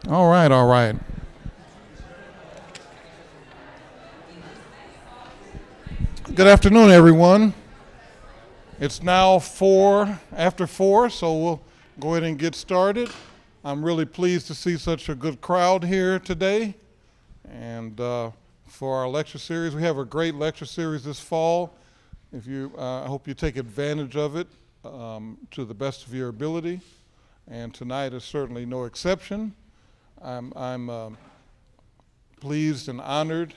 All right, all right. Good afternoon, everyone. It's now after 4, so we'll go ahead and get started. I'm really pleased to see such a good crowd here today. And for our lecture series, we have a great lecture series this fall. I hope you take advantage of it to the best of your ability. And tonight is certainly no exception. I'm pleased and honored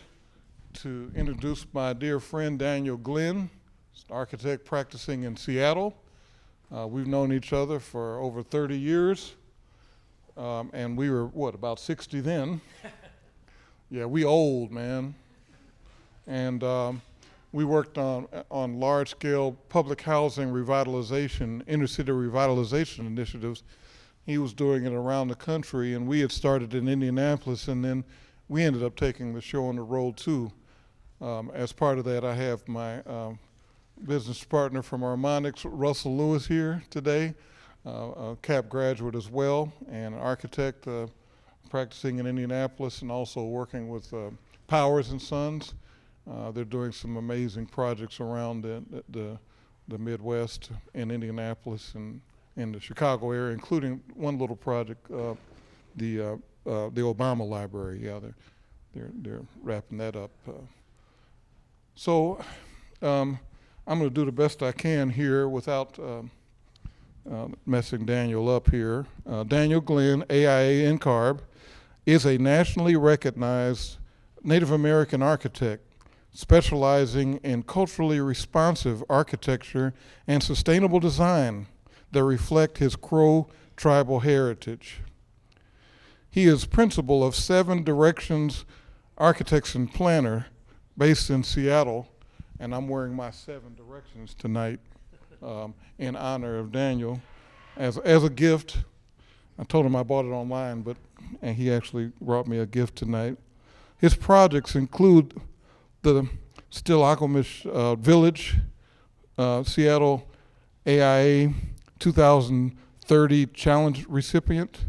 to introduce my dear friend Daniel Glenn, an architect practicing in Seattle. We've known each other for over 30 years, and we were, about 60 then? Yeah, we old, man. And we worked on large-scale public housing revitalization, inner-city revitalization initiatives. He was doing it around the country, and we had started in Indianapolis, and then we ended up taking the show on the road too. As part of that, I have my business partner from Harmonics, Russell Lewis, here today, a CAP graduate as well, and an architect practicing in Indianapolis and also working with Powers and Sons. They're doing some amazing projects around the Midwest in Indianapolis and in the Chicago area, including one little project, the Obama Library. Yeah, they're wrapping that up. So I'm going to do the best I can here without messing Daniel up here. Daniel Glenn, AICAE NCARB, is a nationally recognized Native American architect specializing in culturally responsive architecture and sustainable design that reflect his Crow tribal heritage. He is principal of 7 Directions Architects and Planner based in Seattle, and I'm wearing my 7 Directions tonight in honor of Daniel as a gift. I told him I bought it online, and he actually brought me a gift tonight. His projects include the Stillaguamish Village, Seattle AIA 2030 Challenge recipient,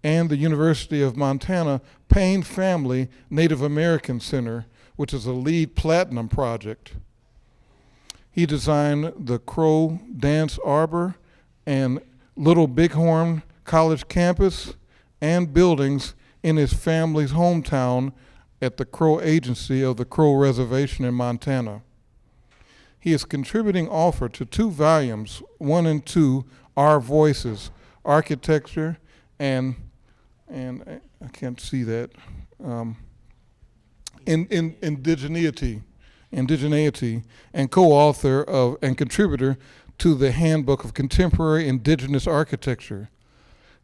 and the University of Montana Payne Family Native American Center, which is a LEED Platinum project. He designed the Crow Dance Arbor and Little Bighorn College campus and buildings in his family's hometown at the Crow Agency of the Crow Reservation in Montana. He is contributing author to 2 volumes, 1 and 2, Our Voices, Architecture and I can't see that, Indigeneity, and co-author of and contributor to the Handbook of Contemporary Indigenous Architecture.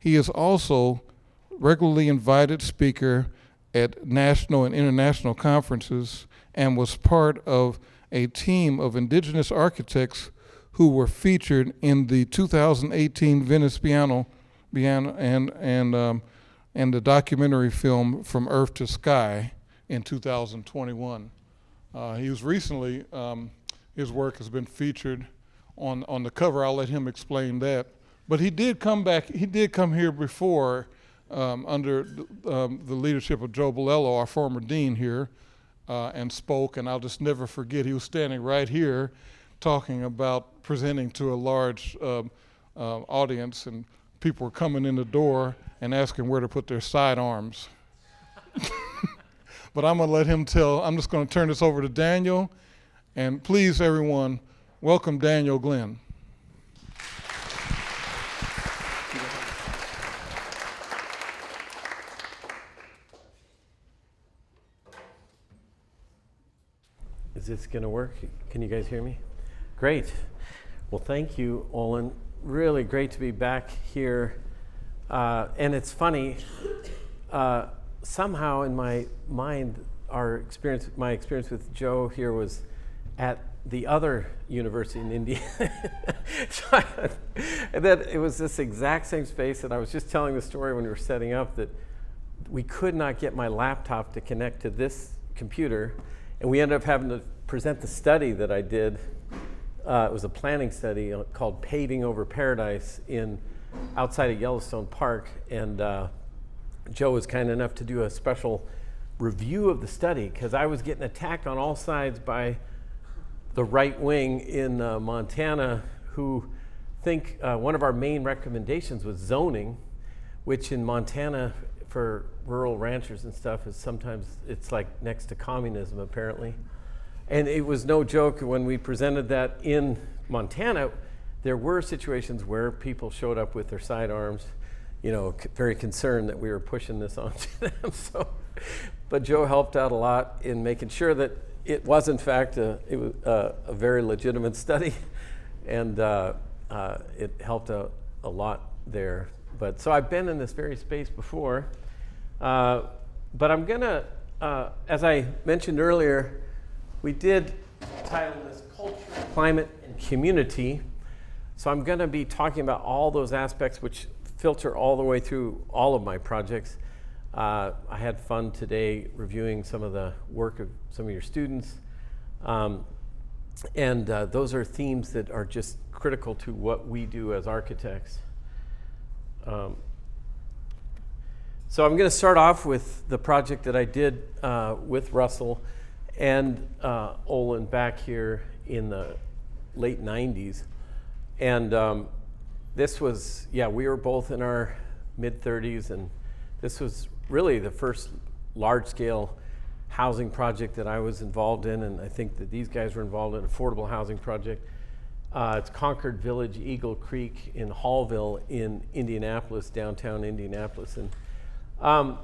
He is also regularly invited speaker at national and international conferences and was part of a team of indigenous architects who were featured in the 2018 Venice Biennale and the documentary film From Earth to Sky in 2021. He was recently, his work has been featured on the cover. I'll let him explain that. But he did come here before under the leadership of Joe Bolello, our former dean here, and spoke, and I'll just never forget, he was standing right here talking about presenting to a large audience, and people were coming in the door and asking where to put their sidearms. But I'm going to let him I'm just going to turn this over to Daniel, and please, everyone, welcome Daniel Glenn. Is this going to work? Can you guys hear me? Great. Well, thank you, Olin. Really great to be back here. And it's funny, somehow in my mind, my experience with Joe here was at the other university in India. And that it was this exact same space, and I was just telling the story when we were setting up that we could not get my laptop to connect to this computer, and we ended up having to present the study that I did. It was a planning study called Paving Over Paradise outside of Yellowstone Park, and Joe was kind enough to do a special review of the study because I was getting attacked on all sides by the right wing in Montana who think one of our main recommendations was zoning, which in Montana for rural ranchers and stuff is sometimes it's like next to communism apparently. And it was no joke when we presented that in Montana, there were situations where people showed up with their sidearms, very concerned that we were pushing this onto them. But Joe helped out a lot in making sure that it was in fact a very legitimate study, and it helped out a lot there. But so I've been in this very space before, but I'm gonna, as I mentioned earlier, we did title this Culture, Climate, and Community. So I'm gonna be talking about all those aspects which filter all the way through all of my projects. I had fun today reviewing some of the work of some of your students. And those are themes that are just critical to what we do as architects. So I'm going to start off with the project that I did with Russell and Olin back here in the late 90s. And this was, we were both in our mid-30s, and this was really the first large-scale housing project that I was involved in, and I think that these guys were involved in an affordable housing project. It's Concord Village, Eagle Creek in Hallville in Indianapolis, downtown Indianapolis. And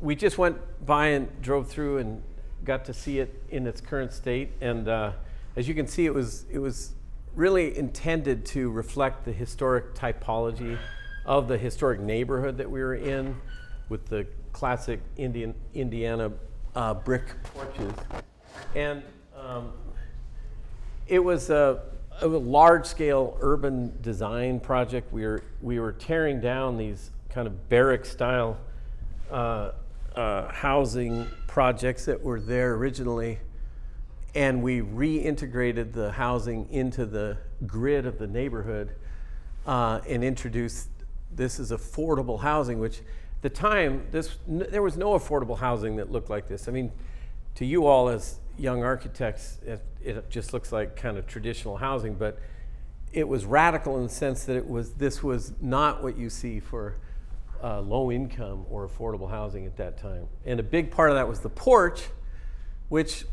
we just went by and drove through and got to see it in its current state. And as you can see, it was really intended to reflect the historic typology of the historic neighborhood that we were in, with the classic Indiana brick porches. And it was a large-scale urban design project. We were tearing down these kind of barrack-style housing projects that were there originally, and we reintegrated the housing into the grid of the neighborhood and introduced this as affordable housing, which at the time, there was no affordable housing that looked like this. I mean, to you all as young architects, it just looks like kind of traditional housing, but it was radical in the sense that this was not what you see for low income or affordable housing at that time. And a big part of that was the porch, which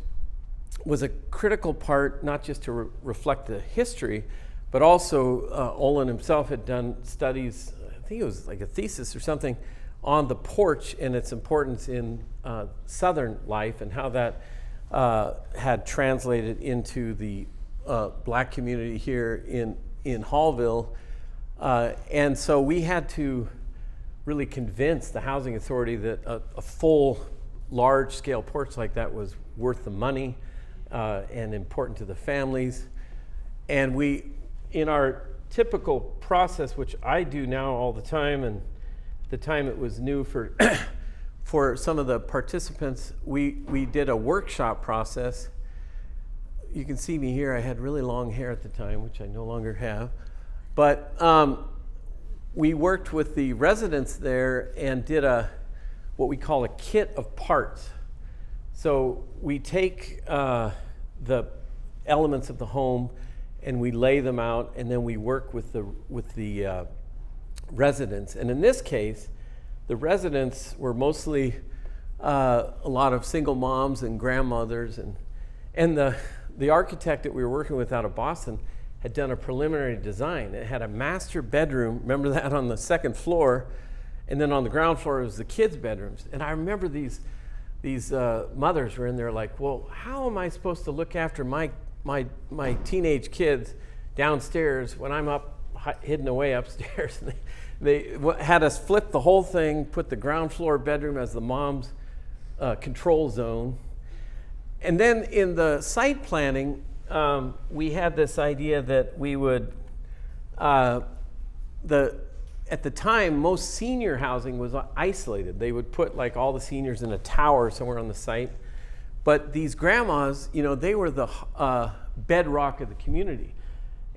was a critical part, not just to reflect the history, but also Olin himself had done studies, I think it was like a thesis or something, on the porch and its importance in Southern life and how that had translated into the black community here in Hallville. And so we had to really convince the housing authority that a full large-scale porch like that was worth the money and important to the families. And we, in our typical process, which I do now all the time, and at the time it was new for for some of the participants, we did a workshop process. You can see me here. I had really long hair at the time, which I no longer have. But we worked with the residents there and did what we call a kit of parts. So we take the elements of the home and we lay them out, and then we work with the residents. And in this case, the residents were mostly a lot of single moms and grandmothers, and the architect that we were working with out of Boston had done a preliminary design. It had a master bedroom, remember that, on the second floor, and then on the ground floor it was the kids' bedrooms. And I remember these mothers were in there like, well, how am I supposed to look after my teenage kids downstairs when I'm up hidden away upstairs? They had us flip the whole thing, put the ground floor bedroom as the mom's control zone. And then in the site planning, we had this idea that we would, at the time, most senior housing was isolated. They would put like all the seniors in a tower somewhere on the site. But these grandmas, they were the bedrock of the community.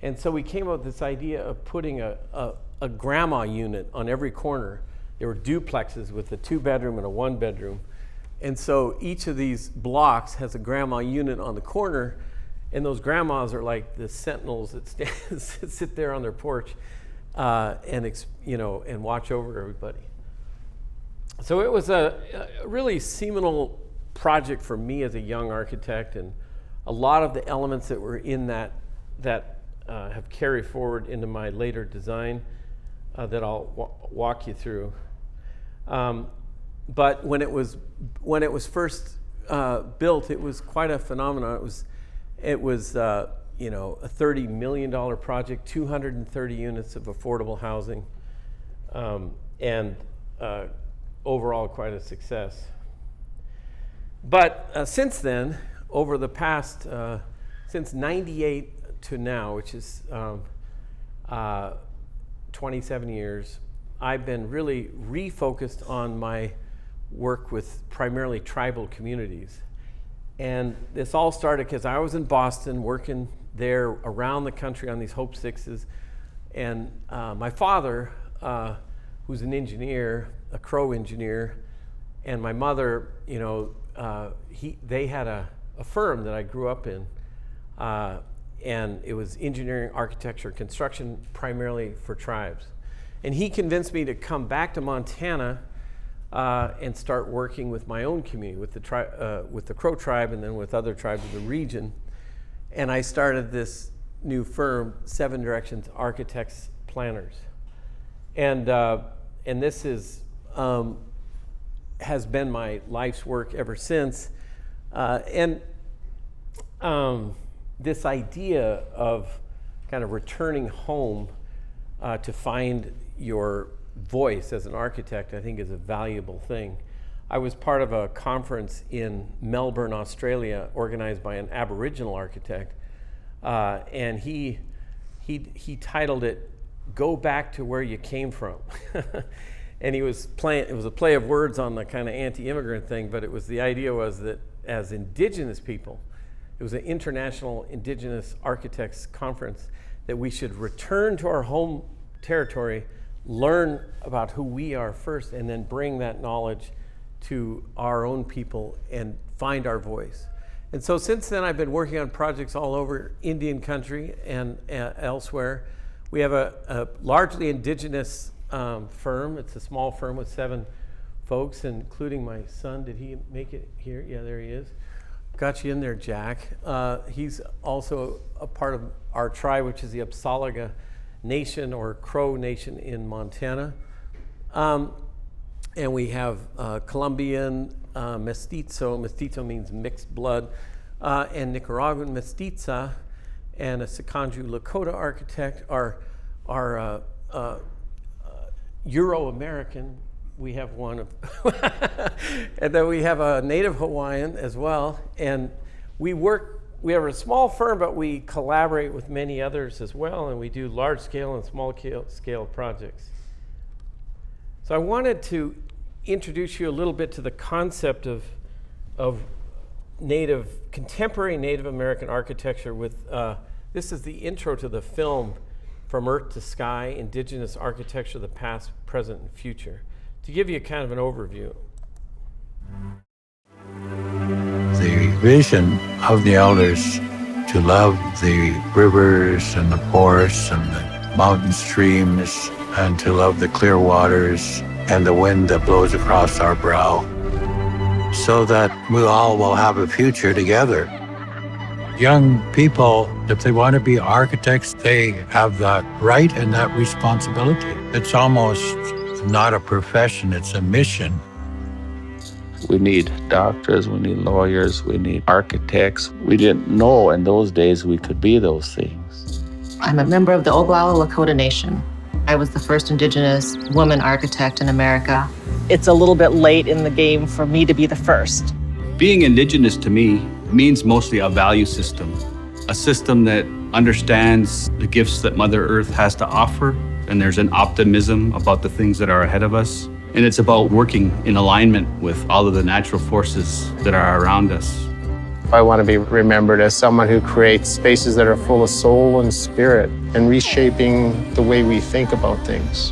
And so we came up with this idea of putting a grandma unit on every corner They were duplexes with a 2-bedroom and a 1-bedroom. And so each of these blocks has a grandma unit on the corner, and those grandmas are like the sentinels that sit there on their porch and watch over everybody. So it was a really seminal project for me as a young architect, and a lot of the elements that were in that have carried forward into my later design that I'll walk you through. But when it was first built, it was quite a phenomenon. It was a $30 million project, 230 units of affordable housing, and overall quite a success. But since then, over the past, since '98 to now, which is 27 years, I've been really refocused on my work with primarily tribal communities. And this all started because I was in Boston working there around the country on these Hope Sixes. And my father, who's an engineer, a Crow engineer, and my mother, they had a firm that I grew up in. And it was engineering, architecture, construction, primarily for tribes. And he convinced me to come back to Montana and start working with my own community, with the Crow tribe, and then with other tribes of the region. And I started this new firm, 7 Directions Architects Planners. And this has been my life's work ever since. This idea of kind of returning home to find your voice as an architect, I think, is a valuable thing. I was part of a conference in Melbourne, Australia, organized by an Aboriginal architect, and he titled it "Go Back to Where You Came From." And he was playing, it was a play of words on the kind of anti-immigrant thing, but the idea was that as Indigenous people, it was an International Indigenous Architects Conference, that we should return to our home territory, learn about who we are first, and then bring that knowledge to our own people and find our voice. And so since then, I've been working on projects all over Indian country and elsewhere. We have a largely indigenous firm. It's a small firm with 7 folks, including my son. Did he make it here? Yeah, there he is. Got you in there, Jack. He's also a part of our tribe, which is the Apsalaga Nation or Crow Nation in Montana. And we have Colombian mestizo. Mestizo means mixed blood. And Nicaraguan mestiza and a Sikanju Lakota architect are Euro-American. We have one of, and then we have a native Hawaiian as well. And we have a small firm, but we collaborate with many others as well, and we do large scale and small scale projects. So I wanted to introduce you a little bit to the concept of contemporary Native American architecture with, this is the intro to the film From Earth to Sky, Indigenous Architecture of the Past, Present, and Future. To give you kind of an overview. The vision of the elders to love the rivers and the forests and the mountain streams, and to love the clear waters and the wind that blows across our brow, so that we all will have a future together. Young people, if they want to be architects, they have that right and that responsibility. It's almost not a profession, it's a mission. We need doctors, we need lawyers, we need architects. We didn't know in those days we could be those things. I'm a member of the Oglala Lakota Nation. I was the first Indigenous woman architect in America. It's a little bit late in the game for me to be the first. Being Indigenous to me means mostly a value system, a system that understands the gifts that Mother Earth has to offer, and there's an optimism about the things that are ahead of us. And it's about working in alignment with all of the natural forces that are around us. I want to be remembered as someone who creates spaces that are full of soul and spirit and reshaping the way we think about things.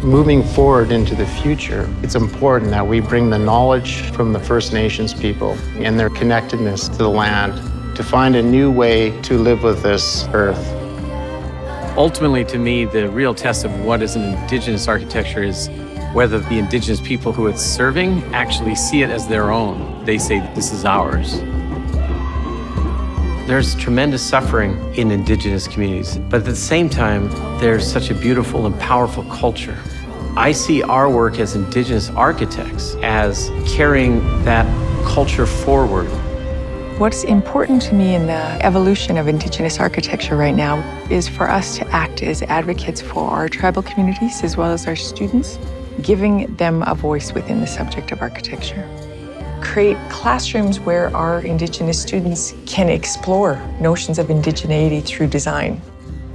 Moving forward into the future, it's important that we bring the knowledge from the First Nations people and their connectedness to the land to find a new way to live with this earth. Ultimately, to me, the real test of what is an Indigenous architecture is whether the Indigenous people who it's serving actually see it as their own. They say, this is ours. There's tremendous suffering in Indigenous communities, but at the same time, there's such a beautiful and powerful culture. I see our work as Indigenous architects as carrying that culture forward. What's important to me in the evolution of Indigenous architecture right now is for us to act as advocates for our tribal communities as well as our students, giving them a voice within the subject of architecture. Create classrooms where our Indigenous students can explore notions of indigeneity through design.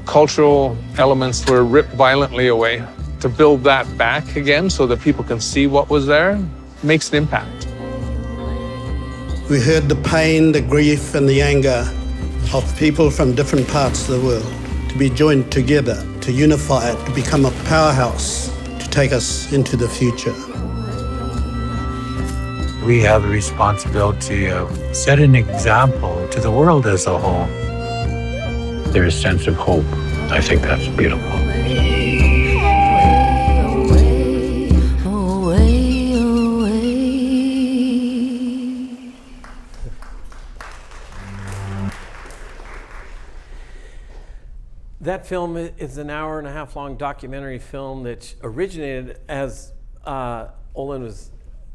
Cultural elements were ripped violently away. To build that back again so that people can see what was there makes an impact. We heard the pain, the grief, and the anger of people from different parts of the world. To be joined together, to unify it, to become a powerhouse, to take us into the future. We have the responsibility of setting an example to the world as a whole. There's a sense of hope. I think that's beautiful. That film is an hour-and-a-half long documentary film that originated, as Olin was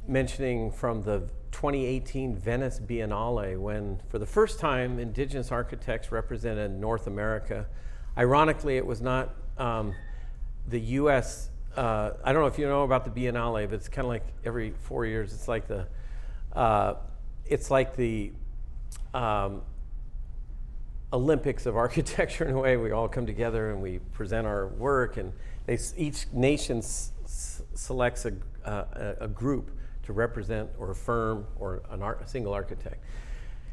mentioning, from the 2018 Venice Biennale, when for the first time Indigenous architects represented North America. Ironically, it was not the US, I don't know if you know about the Biennale, but it's kind of like every 4 years. It's like the Olympics of architecture in a way. We all come together and we present our work, and each nation selects a group to represent or affirm or a single architect.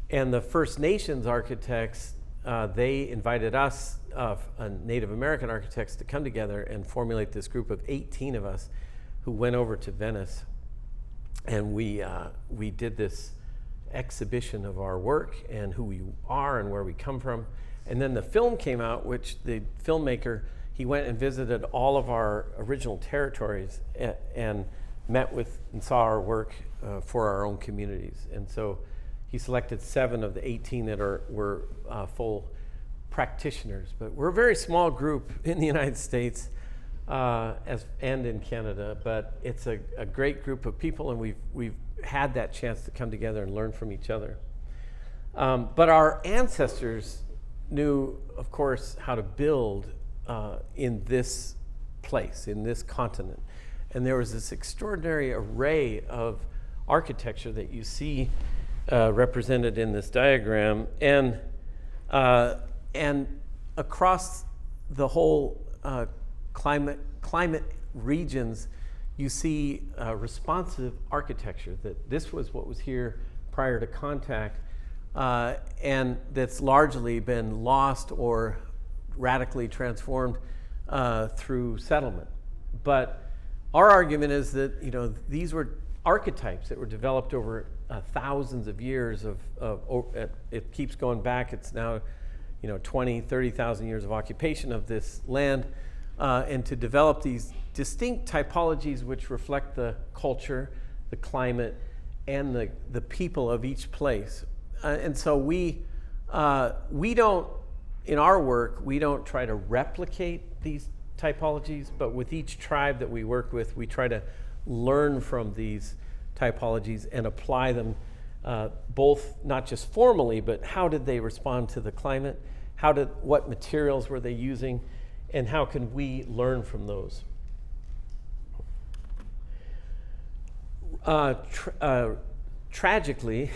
And the First Nations architects, they invited us, Native American architects, to come together and formulate this group of 18 of us who went over to Venice. And we did this exhibition of our work and who we are and where we come from. And then the film came out, which the filmmaker, he went and visited all of our original territories and met with and saw our work for our own communities. And so he selected 7 of the 18 that were full practitioners. But we're a very small group in the United States and in Canada, but it's a great group of people, and we've had that chance to come together and learn from each other. But our ancestors knew, of course, how to build in this place, in this continent. And there was this extraordinary array of architecture that you see represented in this diagram. And across the whole climate regions, you see responsive architecture, that this was what was here prior to contact, and that's largely been lost or radically transformed through settlement. But our argument is that, these were archetypes that were developed over thousands of years it keeps going back. It's now 20, 30,000 years of occupation of this land, and to develop these distinct typologies which reflect the culture, the climate, and the people of each place. And so we don't, in our work, we don't try to replicate these typologies, but with each tribe that we work with, we try to learn from these typologies and apply them both not just formally, but how did they respond to the climate? What materials were they using? And how can we learn from those? Tragically,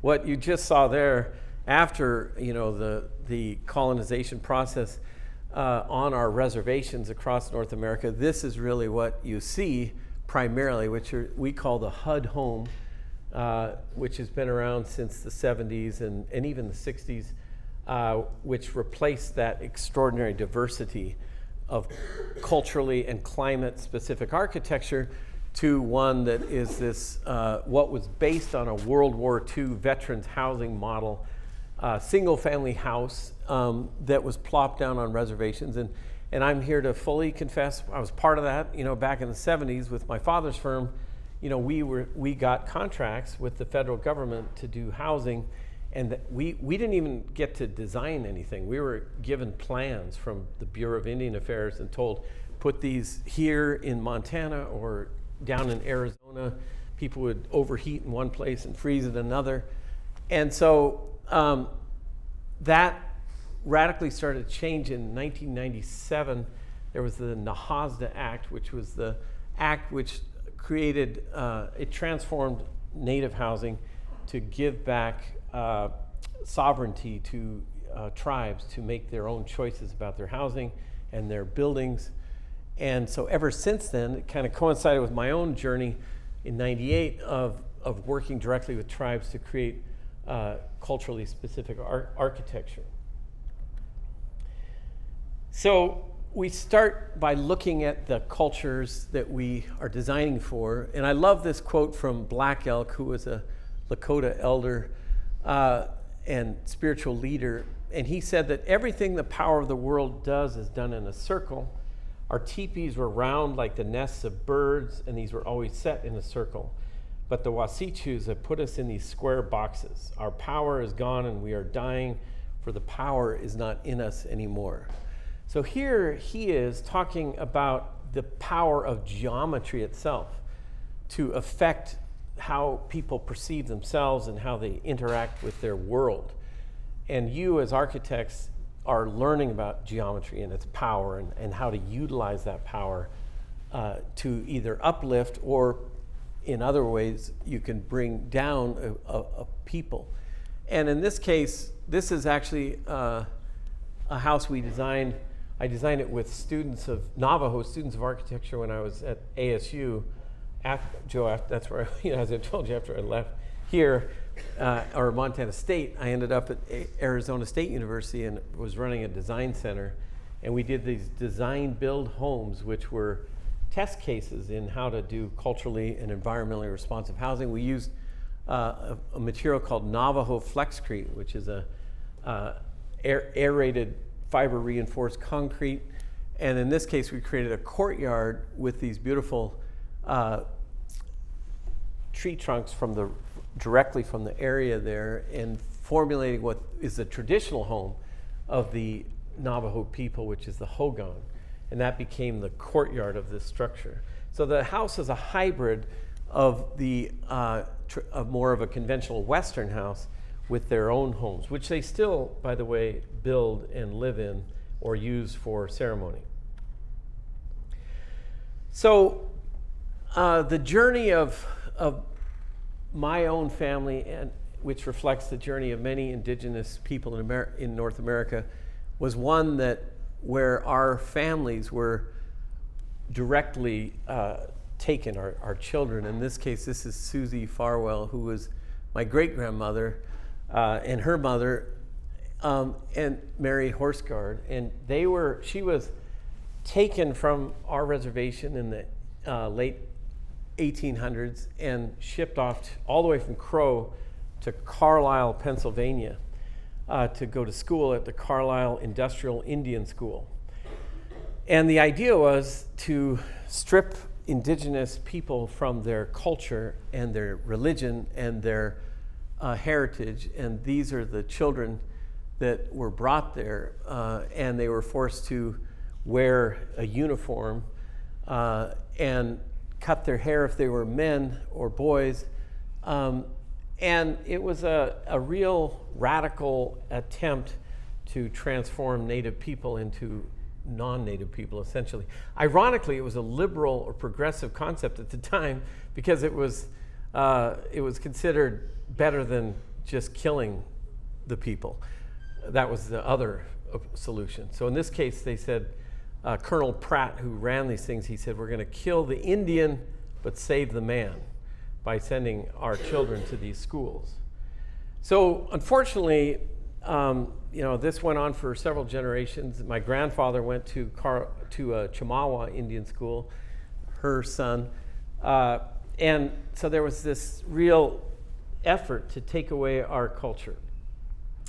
what you just saw there after the colonization process on our reservations across North America, this is really what you see primarily, which we call the HUD home, which has been around since the 70s and even the 60s, which replaced that extraordinary diversity of culturally and climate-specific architecture to one that is this, what was based on a World War II veterans housing model, single-family house that was plopped down on reservations. And I'm here to fully confess, I was part of that, back in the 70s with my father's firm. We got contracts with the federal government to do housing, and we didn't even get to design anything. We were given plans from the Bureau of Indian Affairs and told, put these here in Montana or down in Arizona. People would overheat in one place and freeze in another. And so that radically started to change in 1997. There was the Nahasda Act, which was the act which created, it transformed Native housing to give back sovereignty to tribes to make their own choices about their housing and their buildings. And so ever since then, it kind of coincided with my own journey in '98 of working directly with tribes to create culturally specific architecture. So we start by looking at the cultures that we are designing for. And I love this quote from Black Elk, who was a Lakota elder and spiritual leader. And he said that everything the power of the world does is done in a circle. Our teepees were round like the nests of birds, and these were always set in a circle. But the Wasichus have put us in these square boxes. Our power is gone and we are dying, for the power is not in us anymore. So here he is talking about the power of geometry itself to affect how people perceive themselves and how they interact with their world. And you as architects are learning about geometry and its power and how to utilize that power to either uplift or in other ways you can bring down a people. And in this case, this is actually a house we designed. I designed it with students of Navajo students of architecture when I was at ASU. That's where, as I told you, after I left here, or Montana State, I ended up at Arizona State University and was running a design center. And we did these design build homes, which were test cases in how to do culturally and environmentally responsive housing. We used a material called Navajo Flexcrete, which is a aerated fiber reinforced concrete. And in this case, we created a courtyard with these beautiful tree trunks directly from the area there, and formulating what is the traditional home of the Navajo people, which is the hogan. And that became the courtyard of this structure. So the house is a hybrid of of more of a conventional Western house with their own homes, which they still, by the way, build and live in or use for ceremony. So the journey of my own family, and which reflects the journey of many indigenous people in North America, was one where our families were directly taken, our children. In this case, this is Susie Farwell, who was my great-grandmother, and her mother, and Mary Horsgard. And she was taken from our reservation in the late 1800s and shipped off all the way from Crow to Carlisle, Pennsylvania, to go to school at the Carlisle Industrial Indian School. And the idea was to strip indigenous people from their culture and their religion and their heritage. And these are the children that were brought there, and they were forced to wear a uniform and cut their hair if they were men or boys. And it was a real radical attempt to transform Native people into non-Native people, essentially. Ironically, it was a liberal or progressive concept at the time because it was considered better than just killing the people. That was the other solution. So in this case, they said, Colonel Pratt, who ran these things, he said, we're going to kill the Indian but save the man by sending our children to these schools. So unfortunately, this went on for several generations. My grandfather went to Chamawa Indian School, her son. And so there was this real effort to take away our culture.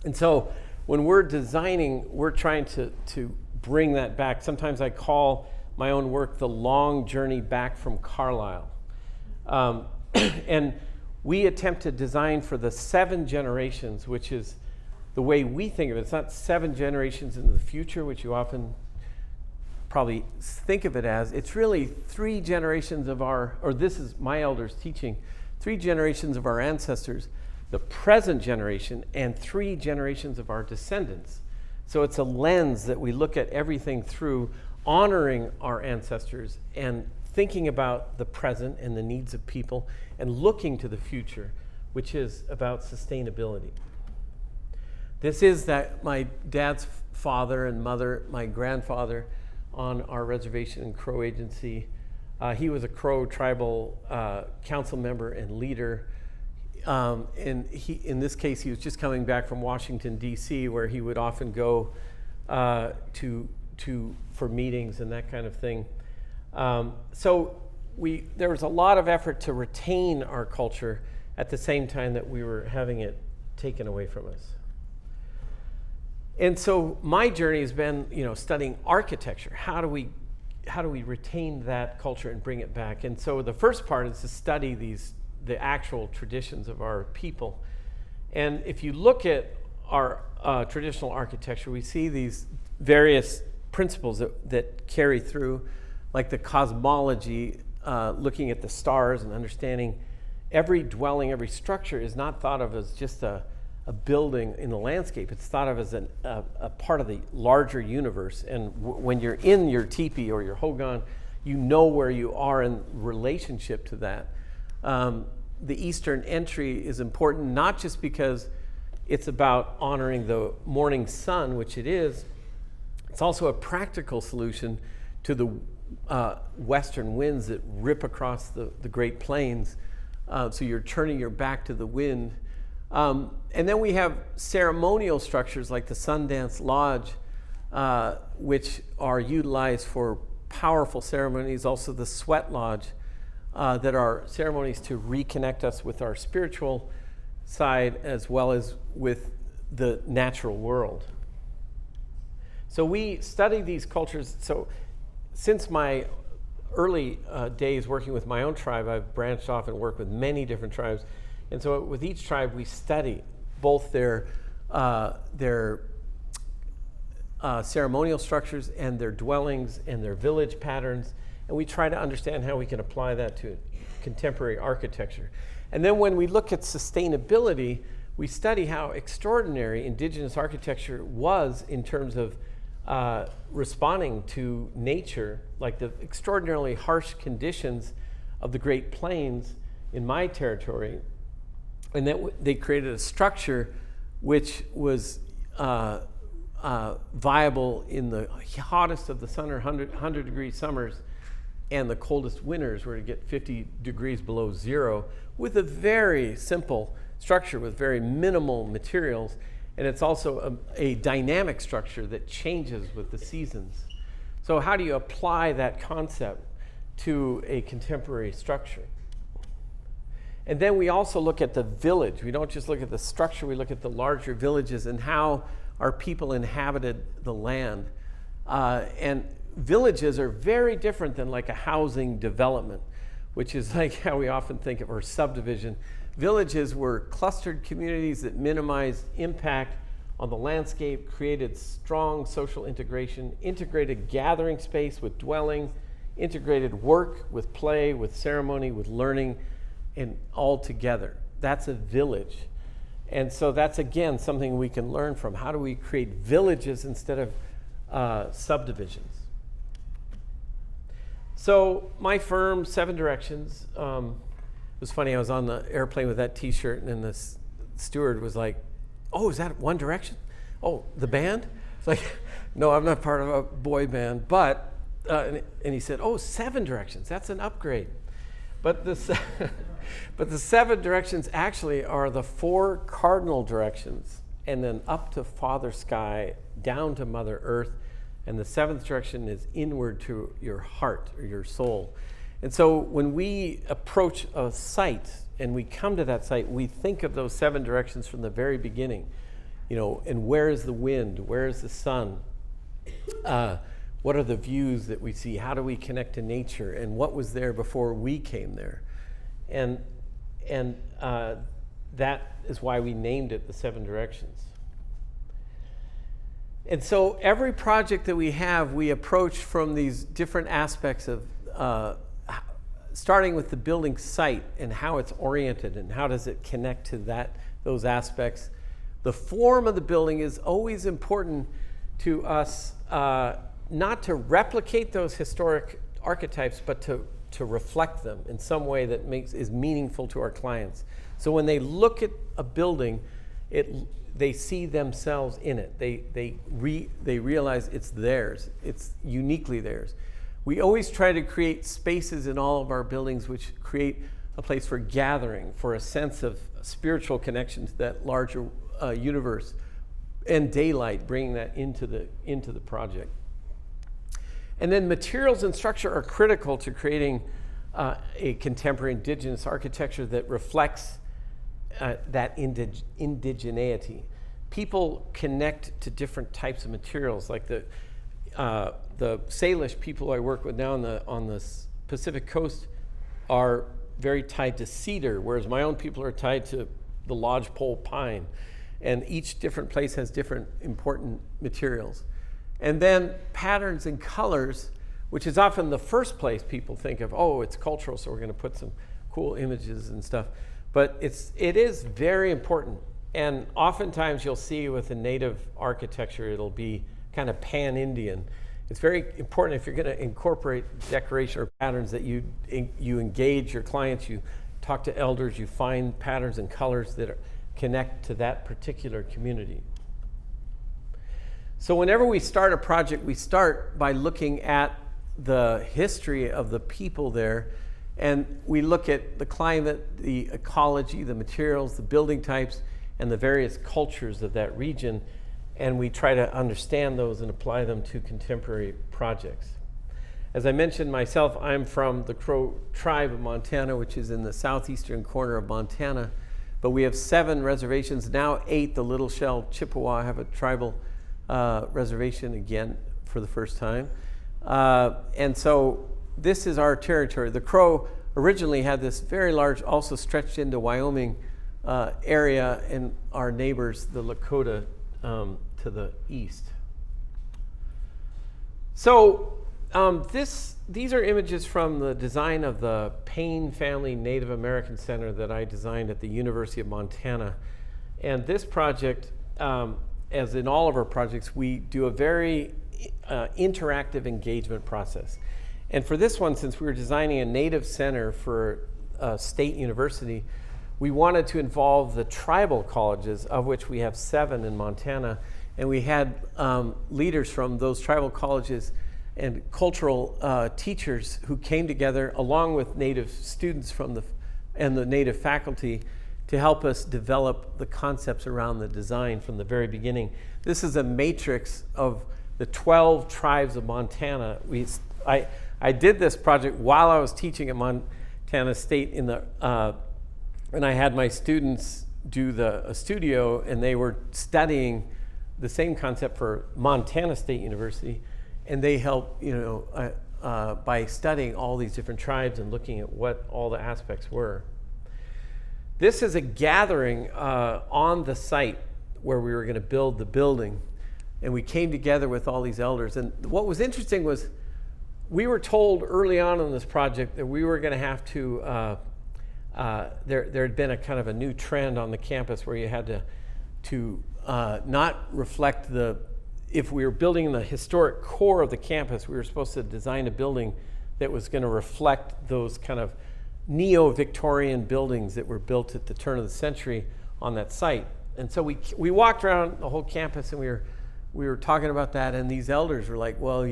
And so when we're designing, we're trying to bring that back. Sometimes I call my own work the long journey back from Carlisle. And we attempt to design for the 7 generations, which is the way we think of it. It's not 7 generations into the future, which you often probably think of it as. It's really 3 generations of this is my elders teaching, 3 generations of our ancestors, the present generation, and 3 generations of our descendants. So it's a lens that we look at everything through, honoring our ancestors and thinking about the present and the needs of people and looking to the future, which is about sustainability. This is that my dad's father and mother, my grandfather on our reservation in Crow Agency. He was a Crow tribal council member and leader. And in this case, he was just coming back from Washington, D.C., where he would often go for meetings and that kind of thing. So there was a lot of effort to retain our culture at the same time that we were having it taken away from us. And so my journey has been, studying architecture. How do we retain that culture and bring it back? And so the first part is to study the actual traditions of our people. And if you look at our traditional architecture, we see these various principles that carry through, like the cosmology, looking at the stars and understanding every dwelling, every structure is not thought of as just a building in the landscape. It's thought of as a part of the larger universe. And when you're in your teepee or your hogan, you know where you are in relationship to that. The eastern entry is important, not just because it's about honoring the morning sun, which it is. It's also a practical solution to the western winds that rip across the Great Plains. So you're turning your back to the wind. And then we have ceremonial structures like the Sundance Lodge, which are utilized for powerful ceremonies. Also the Sweat Lodge, that are ceremonies to reconnect us with our spiritual side as well as with the natural world. So we study these cultures. So since my early days working with my own tribe, I've branched off and worked with many different tribes. And so with each tribe, we study both their ceremonial structures and their dwellings and their village patterns. And we try to understand how we can apply that to contemporary architecture. And then when we look at sustainability, we study how extraordinary indigenous architecture was in terms of responding to nature, like the extraordinarily harsh conditions of the Great Plains in my territory. And that they created a structure which was viable in the hottest of the summer, 100-degree summers, and the coldest winters, where to get 50 degrees below zero, with a very simple structure with very minimal materials. And it's also a dynamic structure that changes with the seasons. So how do you apply that concept to a contemporary structure? And then we also look at the village. We don't just look at the structure, we look at the larger villages and how our people inhabited the land. And villages are very different than like a housing development, which is like how we often think of, or subdivision. Villages were clustered communities that minimized impact on the landscape, created strong social integration, integrated gathering space with dwelling, integrated work with play, with ceremony, with learning, and all together. That's a village. And so that's, again, something we can learn from. How do we create villages instead of subdivisions? So my firm, 7 Directions, it was funny, I was on the airplane with that t-shirt, and then the steward was like, "Oh, is that One Direction? Oh, the band?" It's like, "No, I'm not part of a boy band," but, and he said, "Oh, 7 Directions, that's an upgrade." But the 7 directions actually are the 4 cardinal directions and then up to Father Sky, down to Mother Earth, and the seventh direction is inward to your heart or your soul. And so when we approach a site and we come to that site, we think of those 7 directions from the very beginning. And where is the wind? Where is the sun? What are the views that we see? How do we connect to nature? And what was there before we came there? And that is why we named it the 7 directions. And so every project that we have, we approach from these different aspects of starting with the building site and how it's oriented and how does it connect to those aspects. The form of the building is always important to us, not to replicate those historic archetypes, but to reflect them in some way that is meaningful to our clients. So when they look at a building, they see themselves in it. They realize it's theirs. It's uniquely theirs. We always try to create spaces in all of our buildings which create a place for gathering, for a sense of spiritual connection to that larger universe, and daylight, bringing that into the project. And then materials and structure are critical to creating a contemporary indigenous architecture that reflects that indigeneity. People connect to different types of materials, like the Salish people I work with now on the Pacific Coast are very tied to cedar, whereas my own people are tied to the lodgepole pine. And each different place has different important materials. And then patterns and colors, which is often the first place people think of, it's cultural, so we're going to put some cool images and stuff. But it is very important. And oftentimes you'll see with the native architecture, it'll be kind of pan-Indian. It's very important if you're going to incorporate decoration or patterns that you engage your clients, you talk to elders, you find patterns and colors that connect to that particular community. So whenever we start a project, we start by looking at the history of the people there, and we look at the climate, the ecology, the materials, the building types, and the various cultures of that region, and we try to understand those and apply them to contemporary projects. As I mentioned myself, I'm from the Crow tribe of Montana, which is in the southeastern corner of Montana, but we have 7 reservations, now 8. The Little Shell Chippewa have a tribal reservation again for the first time. And so this is our territory. The Crow originally had this very large, also stretched into Wyoming area, and our neighbors, the Lakota, to the east. So these are images from the design of the Payne Family Native American Center that I designed at the University of Montana. And this project, as in all of our projects, we do a very interactive engagement process. And for this one, since we were designing a native center for a state university, we wanted to involve the tribal colleges, of which we have 7 in Montana. And we had leaders from those tribal colleges and cultural teachers who came together along with native students and the native faculty to help us develop the concepts around the design from the very beginning. This is a matrix of the 12 tribes of Montana. I did this project while I was teaching at Montana State and I had my students do a studio, and they were studying the same concept for Montana State University, and they helped, by studying all these different tribes and looking at what all the aspects were. This is a gathering on the site where we were going to build the building, and we came together with all these elders. And what was interesting was we were told early on in this project that we were going to have to, there had been a kind of a new trend on the campus where you had to not reflect if we were building in the historic core of the campus, we were supposed to design a building that was going to reflect those kind of neo-Victorian buildings that were built at the turn of the century on that site. And so we walked around the whole campus, and we were talking about that, and these elders were like, well,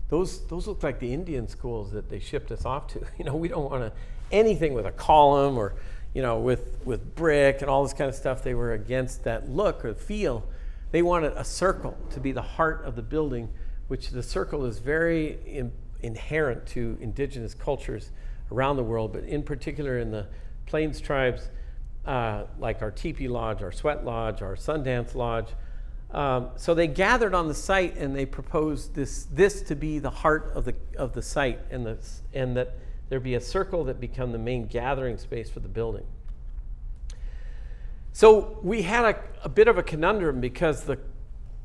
those look like the Indian schools that they shipped us off to. We don't want anything with a column or with brick and all this kind of stuff. They were against that look or feel. They wanted a circle to be the heart of the building, which the circle is very inherent to indigenous cultures around the world, but in particular in the Plains tribes, like our Teepee Lodge, our Sweat Lodge, our Sundance Lodge. So they gathered on the site and they proposed this to be the heart of the site, and that there be a circle that become the main gathering space for the building. So we had a bit of a conundrum because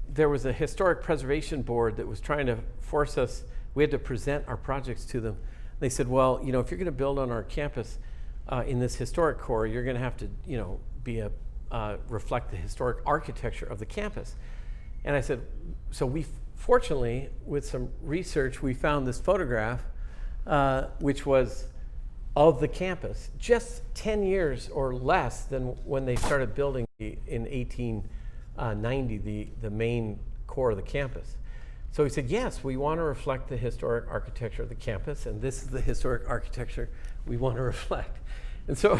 there was a historic preservation board that was trying to force us. We had to present our projects to them. They said, well, if you're going to build on our campus in this historic core, you're going to have to, reflect the historic architecture of the campus. And I said, so we fortunately, with some research, we found this photograph, which was of the campus, just 10 years or less than when they started building in 1890, the main core of the campus. So he said, yes, we want to reflect the historic architecture of the campus, and this is the historic architecture we want to reflect. And so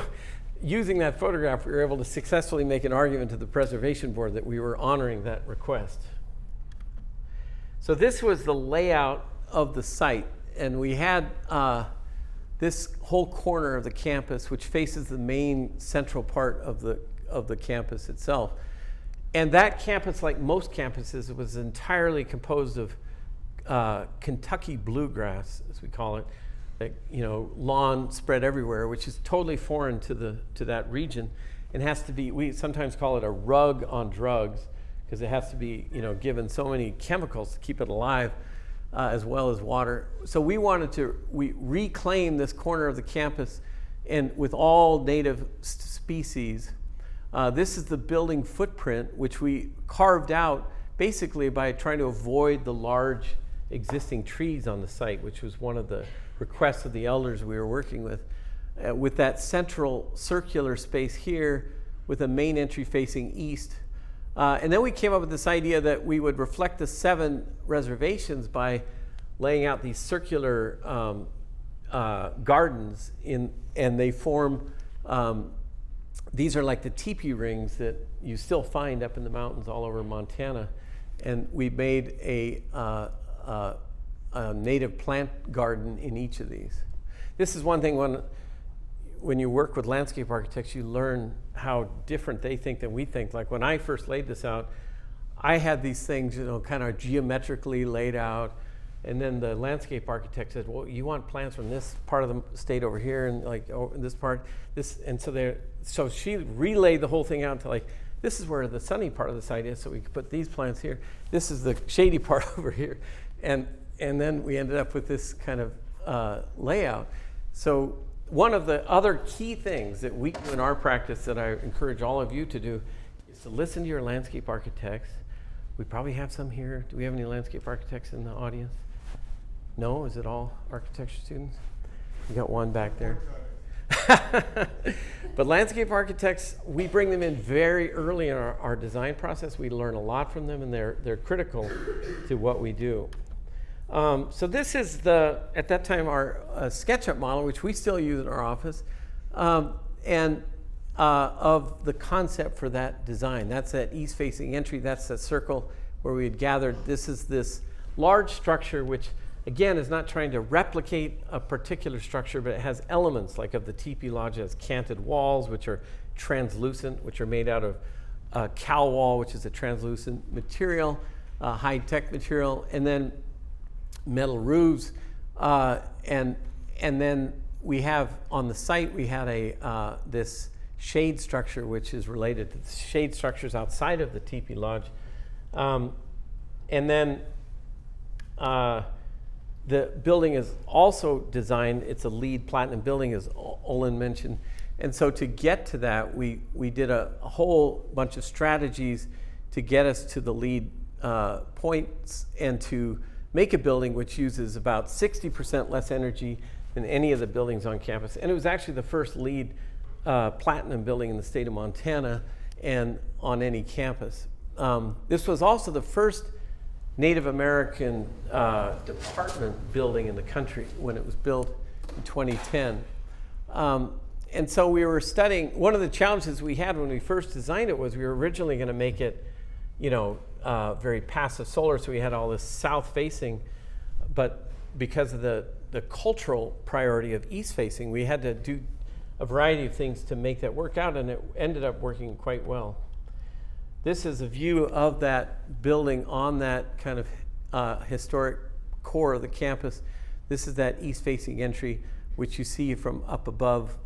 using that photograph, we were able to successfully make an argument to the preservation board that we were honoring that request. So this was the layout of the site, and we had this whole corner of the campus, which faces the main central part of the campus itself. And that campus, like most campuses, was entirely composed of Kentucky bluegrass, as we call it, lawn spread everywhere, which is totally foreign to that region, and has to be. We sometimes call it a rug on drugs because it has to be, given so many chemicals to keep it alive, as well as water. So we wanted to reclaim this corner of the campus, and with all native species. This is the building footprint, which we carved out basically by trying to avoid the large existing trees on the site, which was one of the requests of the elders we were working with that central circular space here with a main entry facing east. And then we came up with this idea that we would reflect the 7 reservations by laying out these circular gardens, and they form these are like the teepee rings that you still find up in the mountains all over Montana. And we made a native plant garden in each of these. This is one thing when you work with landscape architects, you learn how different they think than we think. Like when I first laid this out, I had these things, kind of geometrically laid out. And then the landscape architect said, well, you want plants from this part of the state over here, and this part, and so she relayed the whole thing out to this is where the sunny part of the site is, so we could put these plants here. This is the shady part over here. And then we ended up with this kind of layout. So one of the other key things that we do in our practice that I encourage all of you to do is to listen to your landscape architects. We probably have some here. Do we have any landscape architects in the audience? No? Is it all architecture students? We got one back there. But landscape architects, we bring them in very early in our design process. We learn a lot from them, and they're critical to what we do. So this is at that time, our SketchUp model, which we still use in our office, and of the concept for that design. That's that east-facing entry. That's the circle where we had gathered. This is this large structure, which again is not trying to replicate a particular structure, but it has elements like of the Teepee Lodge. It has canted walls, which are translucent, which are made out of cow wall, which is a translucent material, high-tech material, and then metal roofs, and then we have on the site we had this shade structure, which is related to the shade structures outside of the Teepee Lodge, and then the building is also designed. It's a LEED platinum building, as Olin mentioned, and so to get to that, we did a whole bunch of strategies to get us to the LEED points and to make a building which uses about 60% less energy than any of the buildings on campus. And it was actually the first LEED platinum building in the state of Montana and on any campus. This was also the first Native American department building in the country when it was built in 2010. and so we were studying. One of the challenges we had when we first designed it was we were originally going to make it, very passive solar, so we had all this south facing, but because of the cultural priority of east facing, we had to do a variety of things to make that work out, and it ended up working quite well. This is a view of that building on that kind of historic core of the campus. This is that east facing entry, which you see from up above,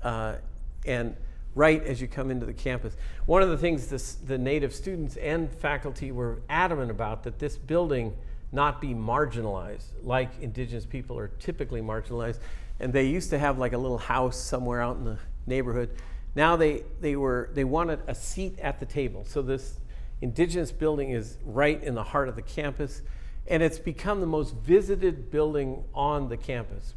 and right as you come into the campus. One of the things the native students and faculty were adamant about, that this building not be marginalized like indigenous people are typically marginalized. And they used to have like a little house somewhere out in the neighborhood. Now they wanted a seat at the table. So this indigenous building is right in the heart of the campus, and it's become the most visited building on the campus.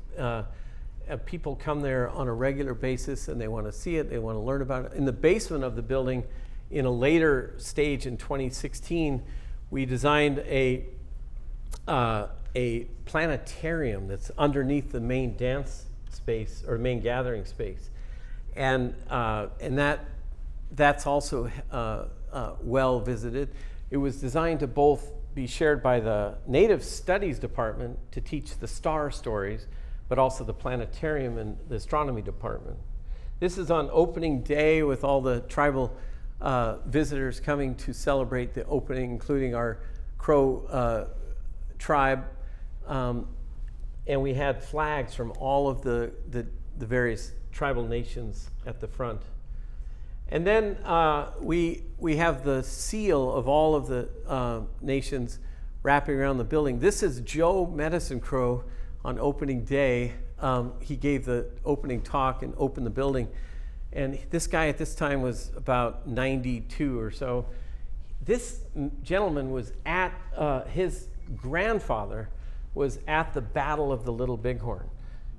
People come there on a regular basis, and they want to see it, they want to learn about it. In the basement of the building, in a later stage in 2016, we designed a planetarium that's underneath the main dance space or main gathering space, and that's also well visited. It was designed to both be shared by the Native Studies Department to teach the star stories, but also the planetarium and the astronomy department. This is on opening day with all the tribal visitors coming to celebrate the opening, including our Crow tribe, and we had flags from all of the various tribal nations at the front. And then we have the seal of all of the nations wrapping around the building. This is Joe Medicine Crow on opening day. He gave the opening talk and opened the building. And this guy at this time was about 92 or so. This gentleman was at, his grandfather was at the Battle of the Little Bighorn,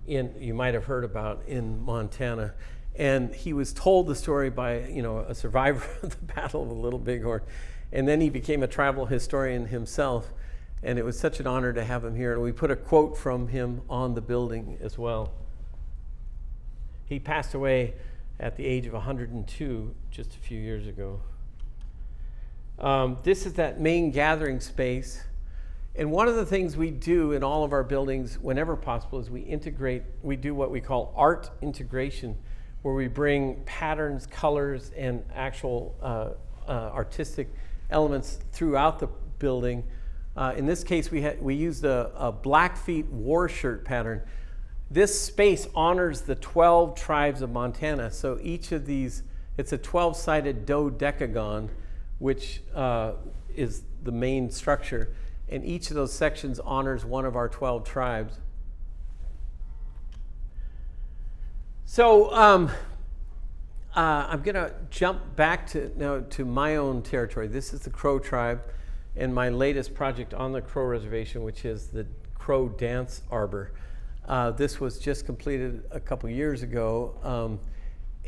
you might have heard about, in Montana. And he was told the story by a survivor of the Battle of the Little Bighorn. And then he became a tribal historian himself. And it was such an honor to have him here. And we put a quote from him on the building as well. He passed away at the age of 102 just a few years ago. This is that main gathering space. And one of the things we do in all of our buildings, whenever possible, is we do what we call art integration, where we bring patterns, colors, and actual artistic elements throughout the building. In this case, we used a Blackfeet war shirt pattern. This space honors the 12 tribes of Montana. So each of these, it's a 12-sided dodecagon, which is the main structure. And each of those sections honors one of our 12 tribes. So I'm going to jump back to my own territory. This is the Crow tribe, and my latest project on the Crow Reservation, which is the Crow Dance Arbor. This was just completed a couple years ago,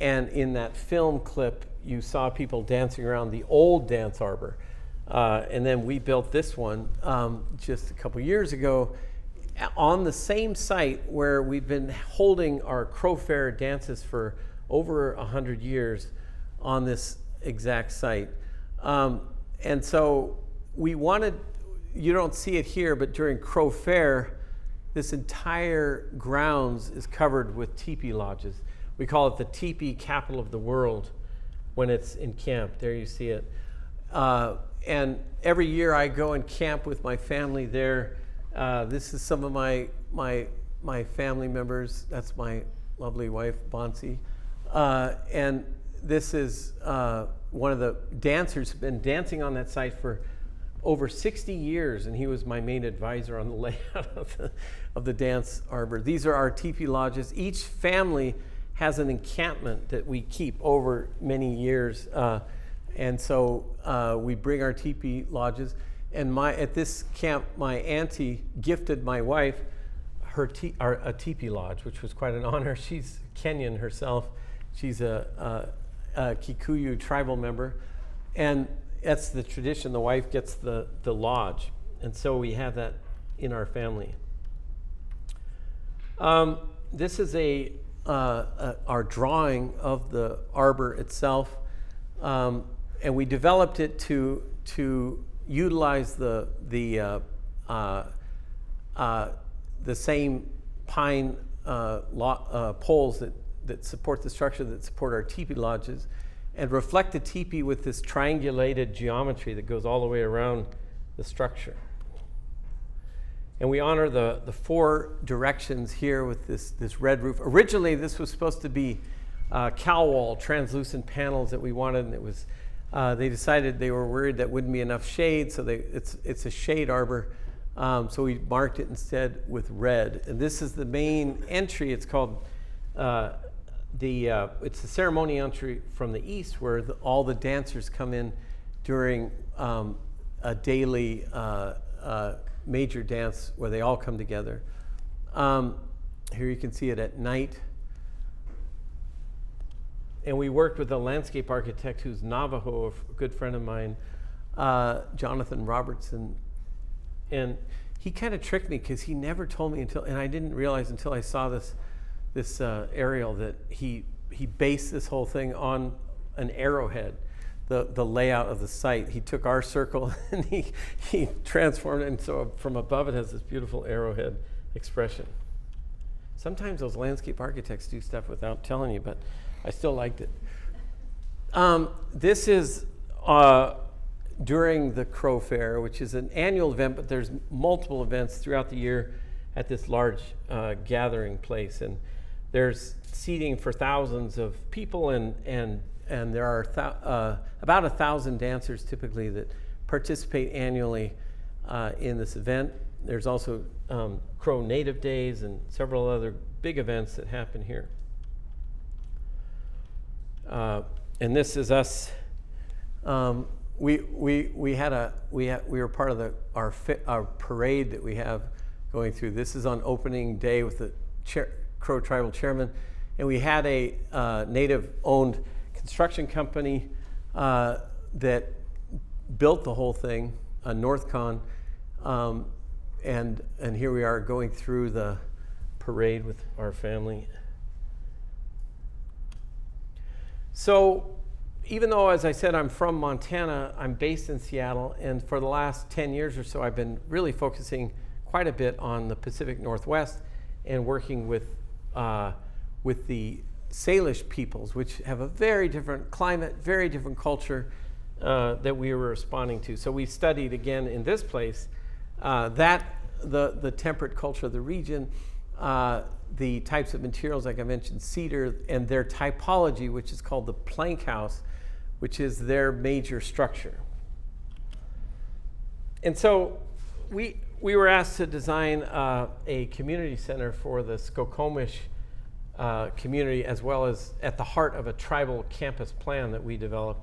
and in that film clip, you saw people dancing around the old dance arbor. And then we built this one just a couple years ago on the same site where we've been holding our Crow Fair dances for over 100 years on this exact site. And so we wanted, you don't see it here, but during Crow Fair, this entire grounds is covered with teepee lodges. We call it the teepee capital of the world when it's in camp. There you see it. And every year I go and camp with my family there. This is some of my family members. That's my lovely wife, Bonsi. And this is one of the dancers who's been dancing on that site for over 60 years, and he was my main advisor on the layout of the dance arbor. These are our teepee lodges. Each family has an encampment that we keep over many years. And so we bring our teepee lodges. And at this camp, my auntie gifted my wife a teepee lodge, which was quite an honor. She's Kenyan herself. She's a Kikuyu tribal member. And that's the tradition. The wife gets the lodge. And so we have that in our family. This is a our drawing of the arbor itself, and we developed it to utilize the same pine poles that support the structure that support our teepee lodges, and reflect the teepee with this triangulated geometry that goes all the way around the structure. And we honor the four directions here with this red roof. Originally, this was supposed to be cowl wall, translucent panels that we wanted, and it was. They decided they were worried that wouldn't be enough shade, so it's a shade arbor. So we marked it instead with red. And this is the main entry. It's called it's the ceremony entry from the east, where all the dancers come in during a daily major dance where they all come together. Here you can see it at night. And we worked with a landscape architect who's Navajo, a good friend of mine, Jonathan Robertson. And he kind of tricked me because he never told me and I didn't realize until I saw this aerial that he based this whole thing on an arrowhead, the layout of the site. He took our circle and he transformed it, and so from above it has this beautiful arrowhead expression. Sometimes those landscape architects do stuff without telling you, but I still liked it. This is during the Crow Fair, which is an annual event, but there's multiple events throughout the year at this large gathering place. And there's seating for thousands of people, and there are about 1,000 dancers typically that participate annually in this event. There's also Crow Native Days and several other big events that happen here. And this is us. We were part of our parade that we have going through. This is on opening day with the Crow Tribal Chairman, and we had a native-owned construction company that built the whole thing, Northcon, and here we are going through the parade with our family. So even though, as I said, I'm from Montana, I'm based in Seattle, and for the last 10 years or so, I've been really focusing quite a bit on the Pacific Northwest and working with the Salish peoples, which have a very different climate, very different culture that we were responding to. So we studied again in this place the temperate culture of the region, the types of materials, like I mentioned, cedar, and their typology, which is called the plank house, which is their major structure. And so we were asked to design a community center for the Skokomish community, as well as at the heart of a tribal campus plan that we developed.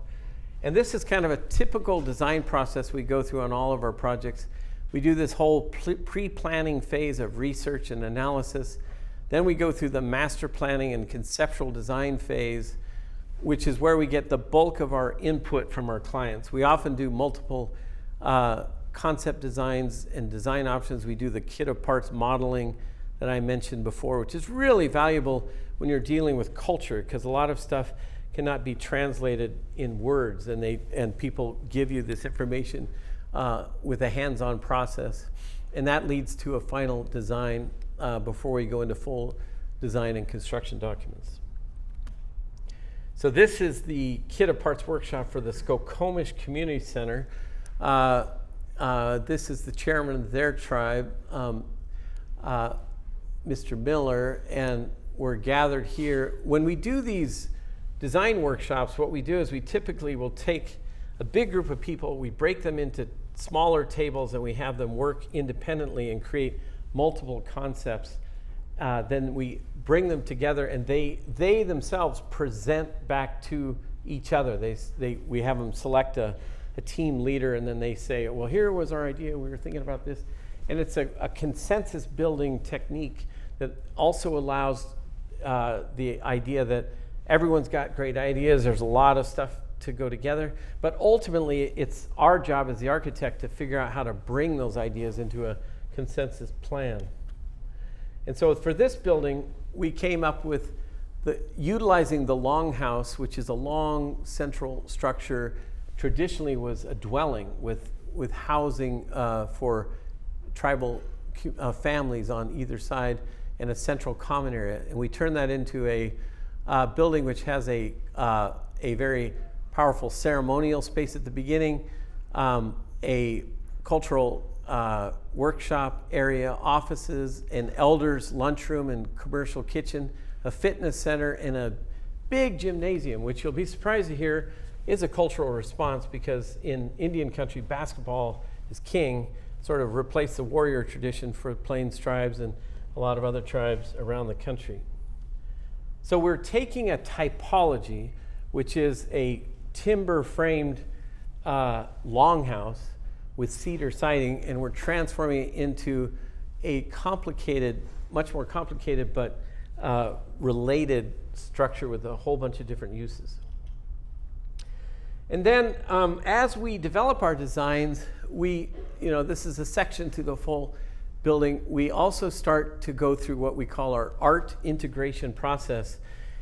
And this is kind of a typical design process we go through on all of our projects. We do this whole pre-planning phase of research and analysis. Then we go through the master planning and conceptual design phase, which is where we get the bulk of our input from our clients. We often do multiple concept designs and design options. We do the kit of parts modeling that I mentioned before, which is really valuable when you're dealing with culture, because a lot of stuff cannot be translated in words, and people give you this information with a hands-on process. And that leads to a final design before we go into full design and construction documents. So this is the Kit of Parts workshop for the Skokomish Community Center. This is the chairman of their tribe, Mr. Miller, and we're gathered here. When we do these design workshops, what we do is we typically will take a big group of people, we break them into smaller tables, and we have them work independently and create multiple concepts. Then we bring them together, and they themselves present back to each other. We have them select a team leader, and then they say, well, here was our idea, we were thinking about this. And it's a consensus building technique that also allows the idea that everyone's got great ideas, there's a lot of stuff to go together, but ultimately it's our job as the architect to figure out how to bring those ideas into a consensus plan. And so for this building, we came up with utilizing the longhouse, which is a long central structure, traditionally was a dwelling with housing for tribal families on either side and a central common area. And we turned that into a building which has a very powerful ceremonial space at the beginning, a cultural workshop area, offices, an elders' lunchroom and commercial kitchen, a fitness center, and a big gymnasium, which you'll be surprised to hear is a cultural response, because in Indian country, basketball is king, sort of replaced the warrior tradition for Plains tribes and a lot of other tribes around the country. So we're taking a typology, which is a timber-framed longhouse with cedar siding, and we're transforming it into a complicated, much more complicated, but related structure with a whole bunch of different uses. And then as we develop our designs, this is a section to the full building. We also start to go through what we call our art integration process.